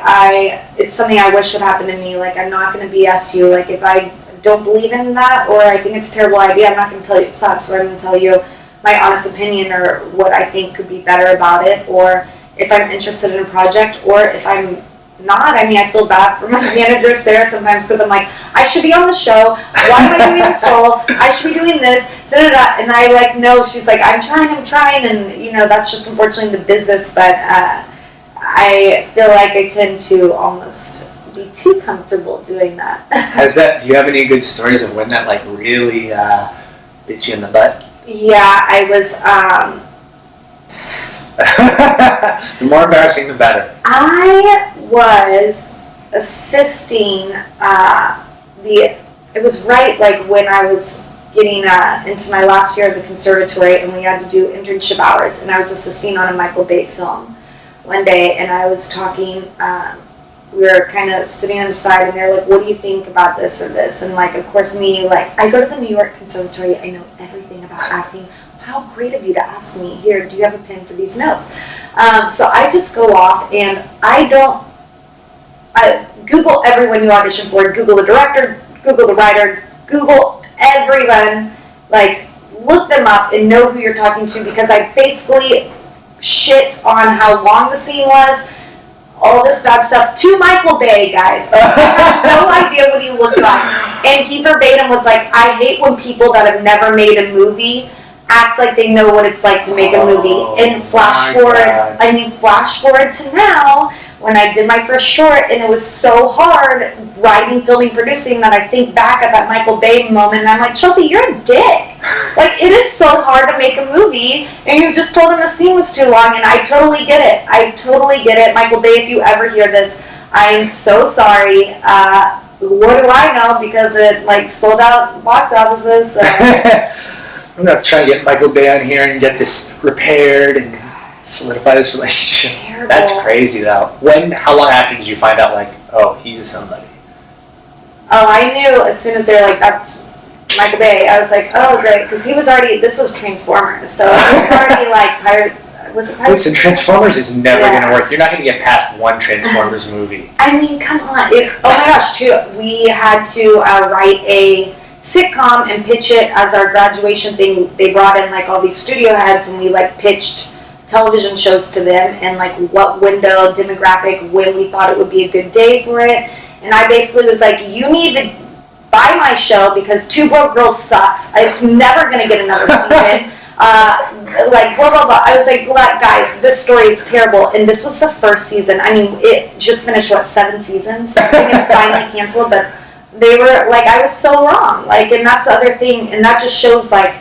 S2: it's something I wish would happen to me. Like, I'm not going to BS you. Like, if I don't believe in that, or I think it's a terrible idea, I'm not going to tell you it sucks, so I'm going to tell you my honest opinion or what I think could be better about it, or if I'm interested in a project, or if I'm not. I mean, I feel bad for my manager, Sarah, sometimes, because I'm like, I should be on the show. Why am I doing this role? I should be doing this. Da-da-da. And I like, no, she's like, I'm trying. And, you know, that's just unfortunately the business. But I feel like I tend to almost be too comfortable doing that.
S1: Do you have any good stories of when that like really bit you in the butt?
S2: Yeah, I was,
S1: the more embarrassing, the better.
S2: I was assisting it was right like when I was getting into my last year of the conservatory, and we had to do internship hours, and I was assisting on a Michael Bay film one day, and I was talking, we were kind of sitting on the side, and they're like, what do you think about this or this? And like, of course me, like, I go to the New York Conservatory, I know everything about acting. How great of you to ask me. Here, do you have a pen for these notes? So I just go off, and I Google everyone you audition for. Google the director, Google the writer, Google everyone. Like, look them up and know who you're talking to, because I basically shit on how long the scene was, all this bad stuff, to Michael Bay, guys. I have no idea what he looked like. And he verbatim was like, I hate when people that have never made a movie act like they know what it's like to make a movie. And flash forward to now, when I did my first short, and it was so hard writing, filming, producing, that I think back at that Michael Bay moment, and I'm like, Chelsea, you're a dick. Like, it is so hard to make a movie, and you just told him the scene was too long, and I totally get it. Michael Bay, if you ever hear this, I am so sorry. What do I know? Because it, like, sold out box offices. So.
S1: I'm going to try to get Michael Bay on here and get this repaired and solidify this relationship.
S2: Terrible.
S1: That's crazy, though. How long after did you find out, like, oh, he's a somebody?
S2: Oh, I knew as soon as they were like, that's Michael Bay. I was like, oh, great. Because this was Transformers. So it was already like Pirates. Was it Pirates?
S1: Listen, Transformers is never going to work. You're not going to get past one Transformers movie.
S2: I mean, come on. Oh my gosh, too. We had to write a sitcom and pitch it as our graduation thing. They brought in like all these studio heads, and we like pitched television shows to them, and like what window, demographic, when we thought it would be a good day for it. And I basically was like, you need to buy my show because Two Broke Girls sucks. It's never going to get another season. Like, blah, blah, blah. I was like, guys, this story is terrible. And this was the first season. I mean, it just finished, 7 seasons? I think it's finally canceled, but they were, like, I was so wrong. Like, and that's the other thing, and that just shows, like,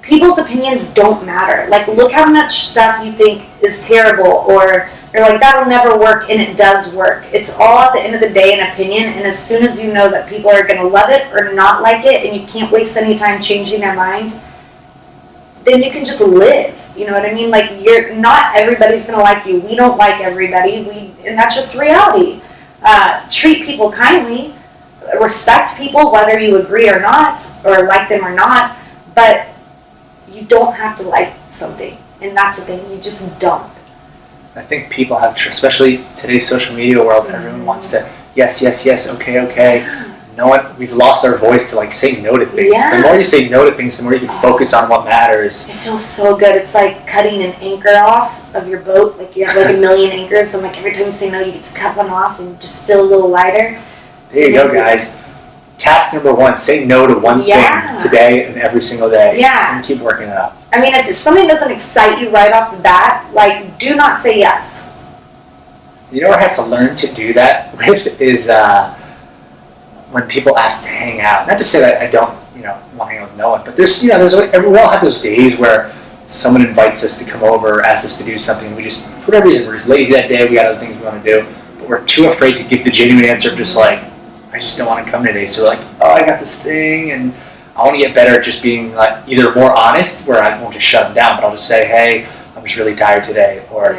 S2: people's opinions don't matter. Like, look how much stuff you think is terrible, or you're like, that'll never work, and it does work. It's all at the end of the day an opinion, and as soon as you know that people are going to love it or not like it, and you can't waste any time changing their minds, then you can just live. You know what I mean? Like, not everybody's going to like you. We don't like everybody, and that's just reality. Treat people kindly, respect people whether you agree or not, or like them or not, but you don't have to like something, and that's the thing, you just don't.
S1: I think people have, especially today's social media world, everyone wants to, yes, okay. No one, we've lost our voice to like say no to things.
S2: Yeah.
S1: The more you say no to things, the more you can focus on what matters.
S2: It feels so good. It's like cutting an anchor off of your boat. Like, you have like a million anchors, and like every time you say no, you get to cut one off and just feel a little lighter.
S1: There you go, guys. Task number 1, say no to one thing today and every single day.
S2: Yeah.
S1: And keep working it up.
S2: I mean, if something doesn't excite you right off the bat, like, do not say yes.
S1: You know what I have to learn to do that with is when people ask to hang out. Not to say that I don't, want to hang out with no one, but we all have those days where someone invites us to come over or asks us to do something, and we just, for whatever reason, we're just lazy that day, we got other things we want to do, but we're too afraid to give the genuine answer of just like, I just don't want to come today. So we're like, oh, I got this thing, and I want to get better at just being like either more honest, where I won't just shut them down, but I'll just say, hey, I'm just really tired today, or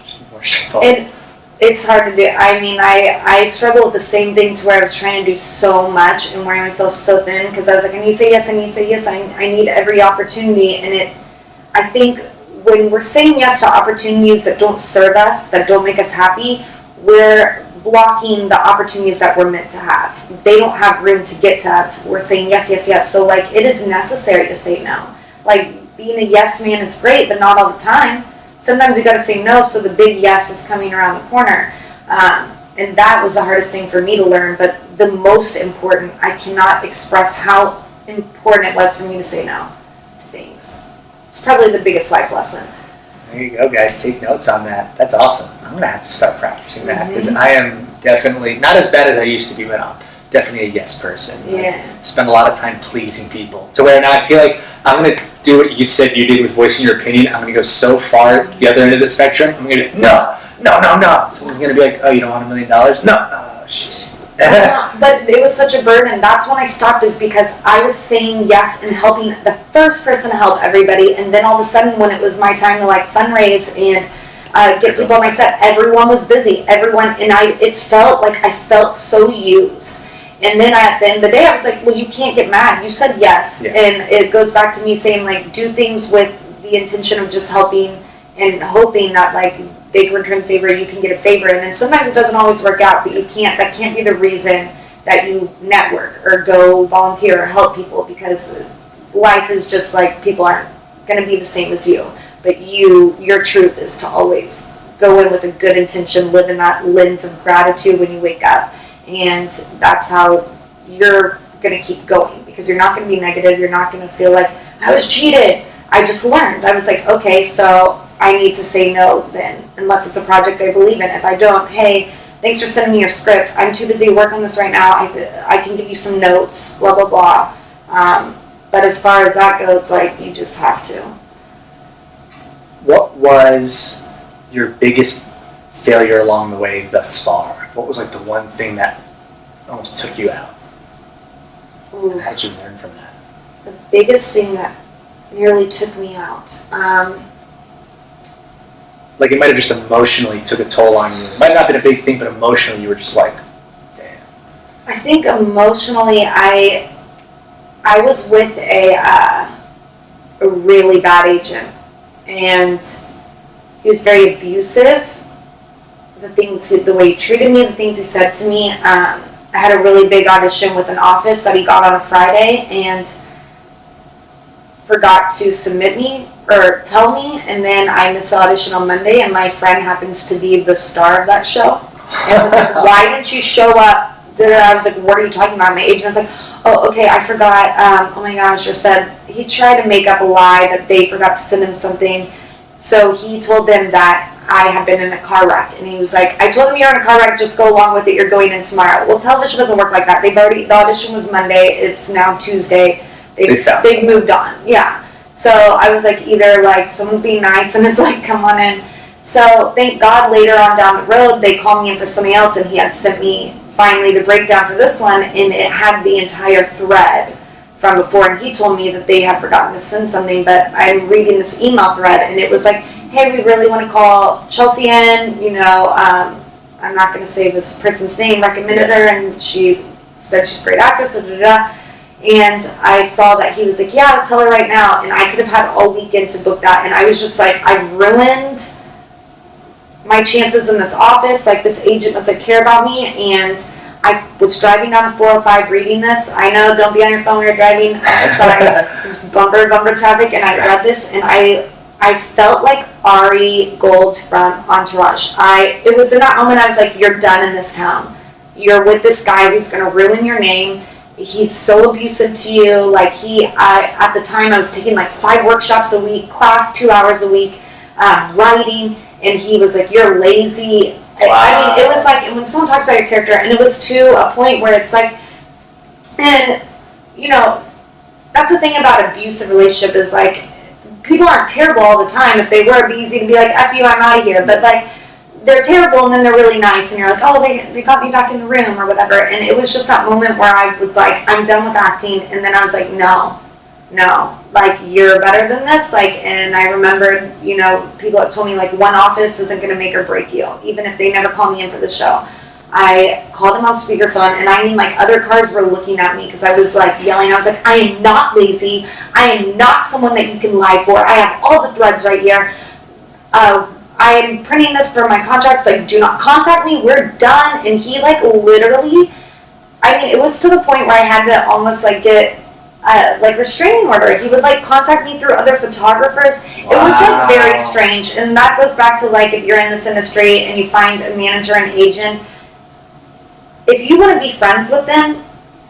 S1: just more straightforward.
S2: It's hard to do. I mean, I struggle with the same thing, to where I was trying to do so much and wearing myself so thin, because I was like, I need to say yes, I need every opportunity. And I think when we're saying yes to opportunities that don't serve us, that don't make us happy, we're blocking the opportunities that we're meant to have. They don't have room to get to us. We're saying yes. So like, it is necessary to say no. Like, being a yes man is great, but not all the time. Sometimes you got to say no, so the big yes is coming around the corner. And that was the hardest thing for me to learn, but the most important. I cannot express how important it was for me to say no to things. It's probably the biggest life lesson.
S1: There you go, guys. Take notes on that. That's awesome. I'm going to have to start practicing that, because I am definitely not as bad as I used to be, but I'm definitely a yes person.
S2: Yeah.
S1: I spend a lot of time pleasing people, to where now I feel like I'm going to do what you said you did with voicing your opinion. I'm going to go so far the other end of the spectrum. I'm going to be, no. Someone's going to be like, oh, you don't want $1 million? No. Oh, jeez.
S2: But it was such a burden. That's when I stopped, is because I was saying yes and helping the first person to help everybody, and then all of a sudden, when it was my time to like fundraise and get people on my set, everyone was busy. Everyone, and it felt like I felt so used. And then at the end of the day, I was like, well, you can't get mad. You said yes.
S1: Yeah.
S2: And it goes back to me saying, like, do things with the intention of just helping and hoping that, like, they can return favor, you can get a favor. And then sometimes it doesn't always work out, but that can't be the reason that you network or go volunteer or help people, because life is just like, people aren't going to be the same as you. But your truth is to always go in with a good intention, live in that lens of gratitude when you wake up. And that's how you're going to keep going, because you're not going to be negative. You're not going to feel like, I was cheated. I just learned. I was like, okay, so I need to say no then, unless it's a project I believe in. If I don't, hey, thanks for sending me your script. I'm too busy working on this right now. I can give you some notes, blah, blah, blah. But as far as that goes, like, you just have to.
S1: What was your biggest failure along the way thus far? What was like the one thing that almost took you out?
S2: Ooh.
S1: How did you learn from that?
S2: The biggest thing that nearly took me out.
S1: Like, it might have just emotionally took a toll on you. It might not have been a big thing, but emotionally you were just like, damn.
S2: I think emotionally, I was with a really bad agent, and he was very abusive. The way he treated me, the things he said to me. I had a really big audition with an office that he got on a Friday and forgot to submit me or tell me, and then I missed the audition on Monday, and my friend happens to be the star of that show. And I was like, why didn't you show up? I was like, what are you talking about? My agent was like, oh, okay, I forgot. Oh my gosh, he tried to make up a lie that they forgot to send him something. So he told them that I had been in a car wreck, and he was like, I told them you're in a car wreck, just go along with it, you're going in tomorrow. Well, television doesn't work like that. The audition was Monday, it's now Tuesday. They've moved on. Yeah. So I was like, either like someone's being nice and is like, come on in. So thank God later on down the road, they called me in for something else, and he had sent me finally the breakdown for this one, and it had the entire thread from before, and he told me that they had forgotten to send something, but I'm reading this email thread, and it was like, hey, we really want to call Chelsea in, you know, I'm not going to say this person's name, recommended her, and she said she's a great actress, da, da, da. And I saw that he was like, yeah, I'll tell her right now, and I could have had all weekend to book that, and I was just like, I've ruined my chances in this office, like this agent doesn't care about me. And I was driving down the 405 reading this. I know, don't be on your phone when you're driving. This bumper traffic, and I read this, and I felt like Ari Gold from Entourage. It was in that moment I was like, you're done in this town. You're with this guy who's going to ruin your name. He's so abusive to you. Like at the time I was taking like 5 workshops a week, class 2 hours a week, writing. And he was like, you're lazy. Wow. I mean, it was like, when someone talks about your character, and it was to a point where it's like, and, you know, that's the thing about abusive relationship is like, people aren't terrible all the time. If they were, it'd be easy to be like, F you, I'm out of here. But like, they're terrible and then they're really nice, and you're like, oh, they got me back in the room or whatever. And it was just that moment where I was like, I'm done with acting. And then I was like, no, like, you're better than this. Like, and I remembered, you know, people had told me like, one office isn't going to make or break you, even if they never call me in for the show. I called him on speakerphone, and I mean, like, other cars were looking at me because I was like yelling. I was like, I am not lazy. I am not someone that you can lie for. I have all the threads right here. I am printing this for my contracts. Like, do not contact me. We're done. And he like literally, I mean, it was to the point where I had to almost like get like restraining order. He would like contact me through other photographers. Wow. It was like very strange. And that goes back to like, if you're in this industry and you find a manager and agent, if you want to be friends with them,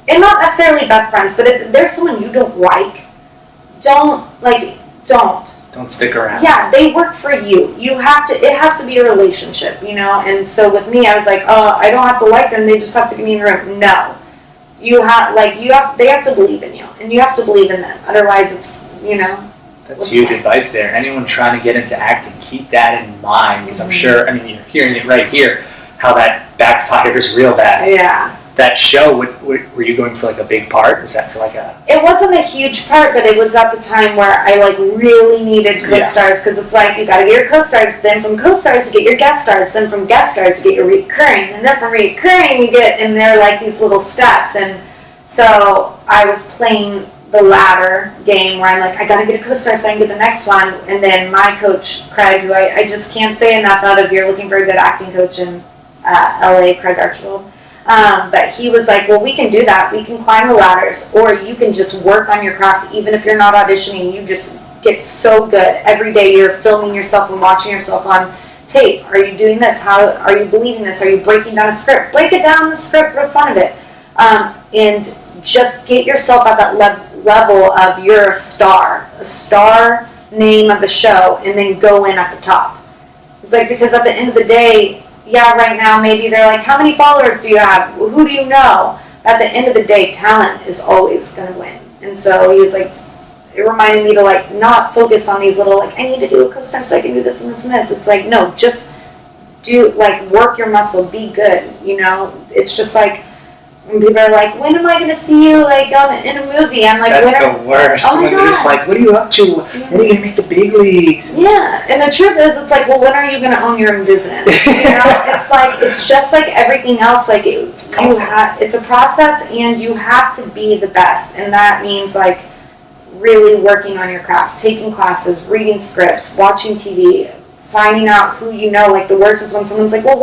S2: and not necessarily best friends, but if there's someone you don't like, don't stick around. Yeah, they work for you. You have to, it has to be a relationship, you know? And so with me, I was like, oh, I don't have to like them, they just have to get me in the room. No. They have to believe in you, and you have to believe in them. Otherwise it's, you know.
S1: That's huge advice there. Anyone trying to get into acting, keep that in mind, because I'm sure, I mean, you're hearing it right here, how that backfires real bad.
S2: Yeah.
S1: That show, were you going for like a big part? Was that for like a...
S2: It wasn't a huge part, but it was at the time where I like really needed co-stars, because it's like you gotta get your co-stars, then from co-stars you get your guest stars, then from guest stars you get your recurring, and then from recurring you get, and they're like these little steps. And so I was playing the ladder game where I'm like, I gotta get a co-star so I can get the next one. And then my coach, Craig, who I just can't say enough out of, you're looking for a good acting coach in LA, Craig Archibald. But he was like, well, we can do that. We can climb the ladders, or you can just work on your craft. Even if you're not auditioning, you just get so good. Every day you're filming yourself and watching yourself on tape. Are you doing this? How are you believing this? Are you breaking down a script? Break it down the script for the fun of it. And just get yourself at that level of you're a star name of the show, and then go in at the top. It's like, because at the end of the day, yeah, right now maybe they're like, how many followers do you have? Who do you know? At the end of the day, talent is always going to win. And so he was like, it reminded me to like not focus on these little like, I need to do a co-star so I can do this and this and this. It's like, no, just do, like, work your muscle, be good, you know? It's just like, when people are like, when am I going to see you like in a movie? I'm like,
S1: that's the worst.
S2: Oh
S1: when they're just like, what are you up to?
S2: Yeah.
S1: When are you going to make the big leagues?
S2: Yeah, and the truth is, it's like, well, when are you going to own your own business? You know, it's like, it's just like everything else. Like, it's a process, and you have to be the best, and that means like really working on your craft, taking classes, reading scripts, watching TV, finding out who you know. Like, the worst is when someone's like, well,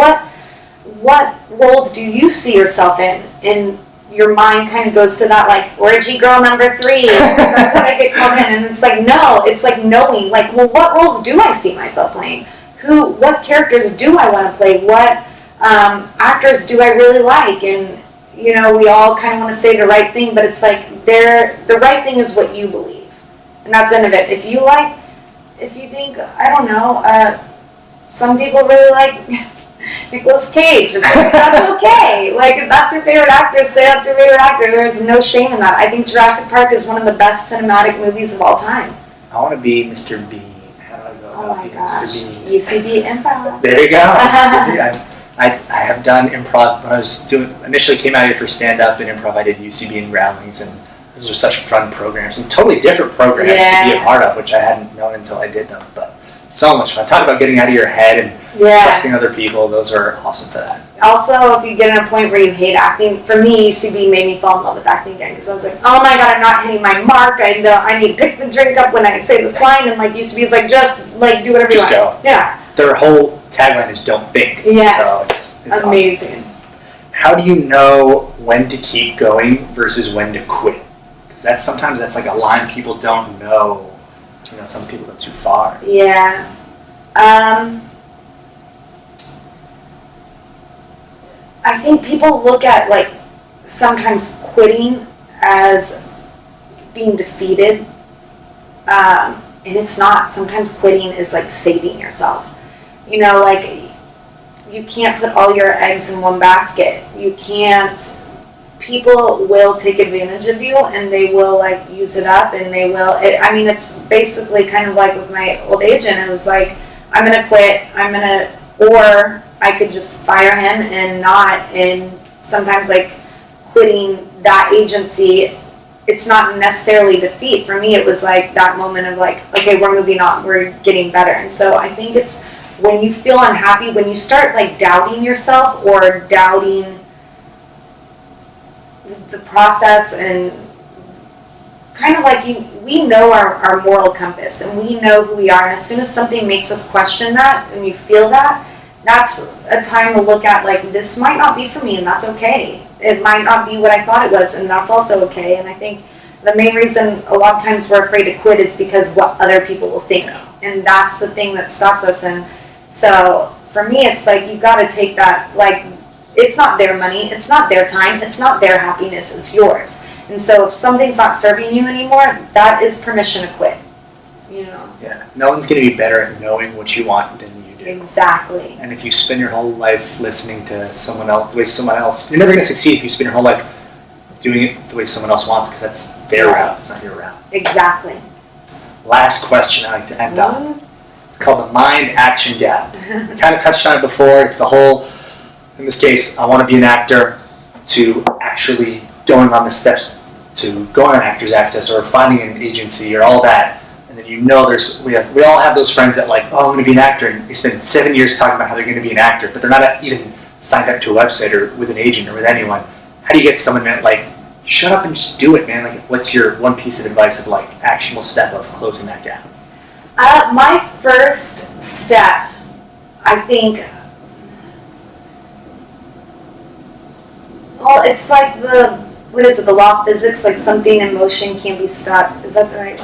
S2: what roles do you see yourself in? And your mind kind of goes to that, like, orgy girl number 3. That's how I get called in. And it's like, no, it's like knowing, like, well, what roles do I see myself playing? What characters do I want to play? What actors do I really like? And, you know, we all kind of want to say the right thing, but it's like, the right thing is what you believe. And that's the end of it. If you think, I don't know, some people really like Nicolas Cage. That's okay. Like, if that's your favorite actor, say that's your favorite actor. There's no shame in that. I think Jurassic Park is one of the best cinematic movies of all time.
S1: I want to be Mr. Bean. How do I go
S2: Oh
S1: about
S2: my
S1: being
S2: gosh.
S1: Mr. Bean?
S2: UCB improv.
S1: There you go. I have done improv when I was initially came out here for stand-up and improv. I did UCB and Groundlings, and those are such fun programs and totally different programs to be a part of, which I hadn't known until I did them. But so much fun. Talk about getting out of your head and trusting other people. Those are awesome for that.
S2: Also, if you get in a point where you hate acting, for me, UCB made me fall in love with acting again, because I was like, oh my god, I'm not hitting my mark. I need to pick the drink up when I say this line, and like UCB is like, just like do whatever you want.
S1: Just go.
S2: Yeah.
S1: Their whole tagline is "Don't think."
S2: Yes.
S1: So it's
S2: amazing.
S1: Awesome. How do you know when to keep going versus when to quit? Because sometimes that's like a line people don't know. You know, some people go too far.
S2: Yeah. I think people look at like sometimes quitting as being defeated, and it's not. Sometimes quitting is like saving yourself. You know, like you can't put all your eggs in one basket. You can't. People will take advantage of you, and they will like use it up, and they will. It's basically kind of like with my old agent. It was like, I'm gonna quit. Or I could just fire him and not. And sometimes like quitting that agency, it's not necessarily defeat. For me, it was like that moment of like, okay, we're moving on. We're getting better. And so I think it's when you feel unhappy, when you start like doubting yourself or doubting the process, and kind of like we know our moral compass, and we know who we are, and as soon as something makes us question that, and you feel that, that's a time to look at like, this might not be for me, and that's okay. It might not be what I thought it was, and that's also okay. And I think the main reason a lot of times we're afraid to quit is because what other people will think, and that's the thing that stops us. And so for me, it's like, you got to take that, like, it's not their money, it's not their time, it's not their happiness, it's yours. And so if something's not serving you anymore, that is permission to quit. You know? Yeah.
S1: No one's going to be better at knowing what you want than you do.
S2: Exactly.
S1: And if you spend your whole life listening to someone else, the way someone else, you're never going to succeed if you spend your whole life doing it the way someone else wants, because that's their route, it's not your route.
S2: Exactly.
S1: Last question I like to end on. It's called the mind-action gap. We kind of touched on it before. It's the whole, in this case, I want to be an actor, to actually going on the steps to going on Actors Access or finding an agency or all that. And then we all have those friends that like, oh, I'm going to be an actor, and they spend 7 years talking about how they're going to be an actor, but they're not even signed up to a website or with an agent or with anyone. How do you get someone that like, shut up and just do it, man? Like, what's your one piece of advice of like actionable step of closing that gap?
S2: My first step, I think, well, it's like the law of physics, like something in motion can't be stopped. Is that the right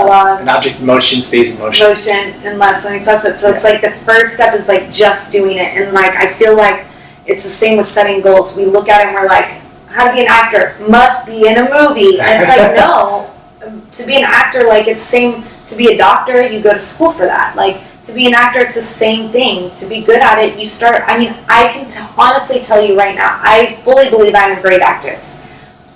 S2: one?
S1: An object in motion stays in motion.
S2: Motion unless something stops it. So it's like the first step is like just doing it. And like, I feel like it's the same with setting goals. We look at it and we're like, how to be an actor? Must be in a movie. And it's like, no. To be an actor, like it's the same. To be a doctor, you go to school for that. Like, to be an actor, it's the same thing. To be good at it, you start. I mean, I can honestly tell you right now, I fully believe I'm a great actress.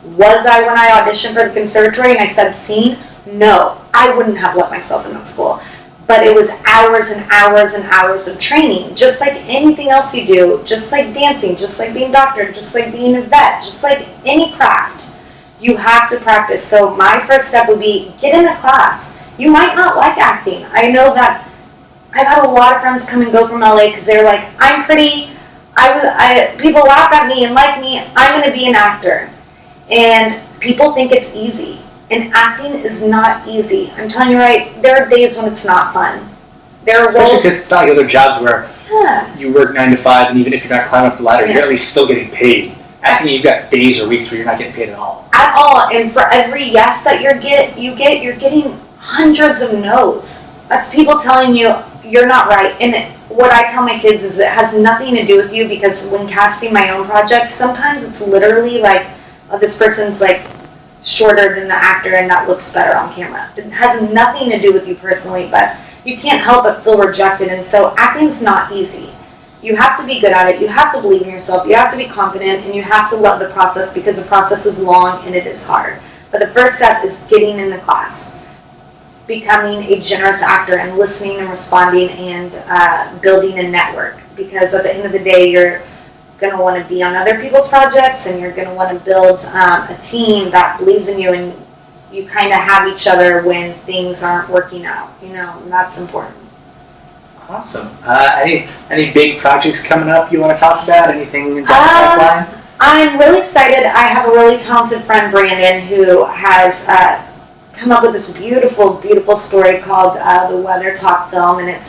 S2: Was I when I auditioned for the conservatory and I said scene? No, I wouldn't have let myself in that school. But it was hours and hours and hours of training, just like anything else you do, just like dancing, just like being a doctor, just like being a vet, just like any craft. You have to practice. So my first step would be get in a class. You might not like acting. I know that I've had a lot of friends come and go from LA because they're like, I'm pretty, people laugh at me and like me, I'm going to be an actor. And people think it's easy. And acting is not easy. I'm telling you right, there are days when it's not fun.
S1: Especially because it's not like other jobs where you work 9 to 5, and even if you're not climbing up the ladder, you're at least still getting paid. Acting, you've got days or weeks where you're not getting paid at all.
S2: At all. And for every yes that you're getting hundreds of no's. That's people telling you you're not right. And what I tell my kids is it has nothing to do with you, because when casting my own projects, sometimes it's literally like, oh, this person's like shorter than the actor and that looks better on camera. It has nothing to do with you personally, but you can't help but feel rejected. And so acting's not easy. You have to be good at it. You have to believe in yourself. You have to be confident, and you have to love the process, because the process is long and it is hard. But the first step is getting in the class. becoming a generous actor and listening and responding and building a network. Because at the end of the day, you're going to want to be on other people's projects, and you're going to want to build a team that believes in you, and you kind of have each other when things aren't working out, and that's important.
S1: Awesome. Any big projects coming up you want to talk about? Anything in that pipeline?
S2: I'm really excited. I have a really talented friend, Brandon, who has come up with this beautiful, beautiful story called the Weather Talk film, and it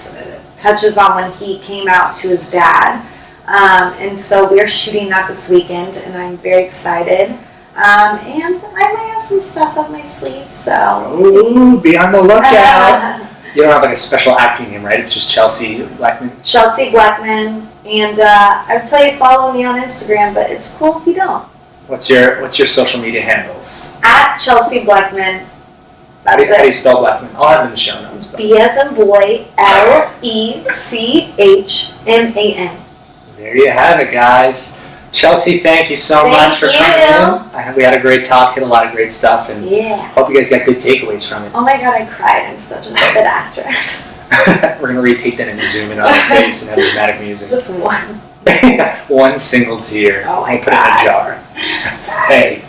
S2: touches on when he came out to his dad. And so we're shooting that this weekend, and I'm very excited. And I might have some stuff up my sleeve, so.
S1: Ooh, be on the lookout. You don't have like a special acting name, right? It's just Chelsea Blechman.
S2: Chelsea Blechman, and I would tell you follow me on Instagram, but it's cool if you don't.
S1: What's your social media handles?
S2: At Chelsea Blechman.
S1: How do you spell Blechman? I'll have it in the show notes.
S2: B as in boy, Lechman.
S1: There you have it, guys. Chelsea, thank you so much for coming in. We had a great talk, hit a lot of great stuff, and hope you guys got good takeaways from it.
S2: Oh my god, I cried. I'm such a good actress.
S1: We're going to retake that and zoom in on her face and have dramatic music.
S2: Just one.
S1: One single tear.
S2: Oh my
S1: god. Put it in a jar. Hey.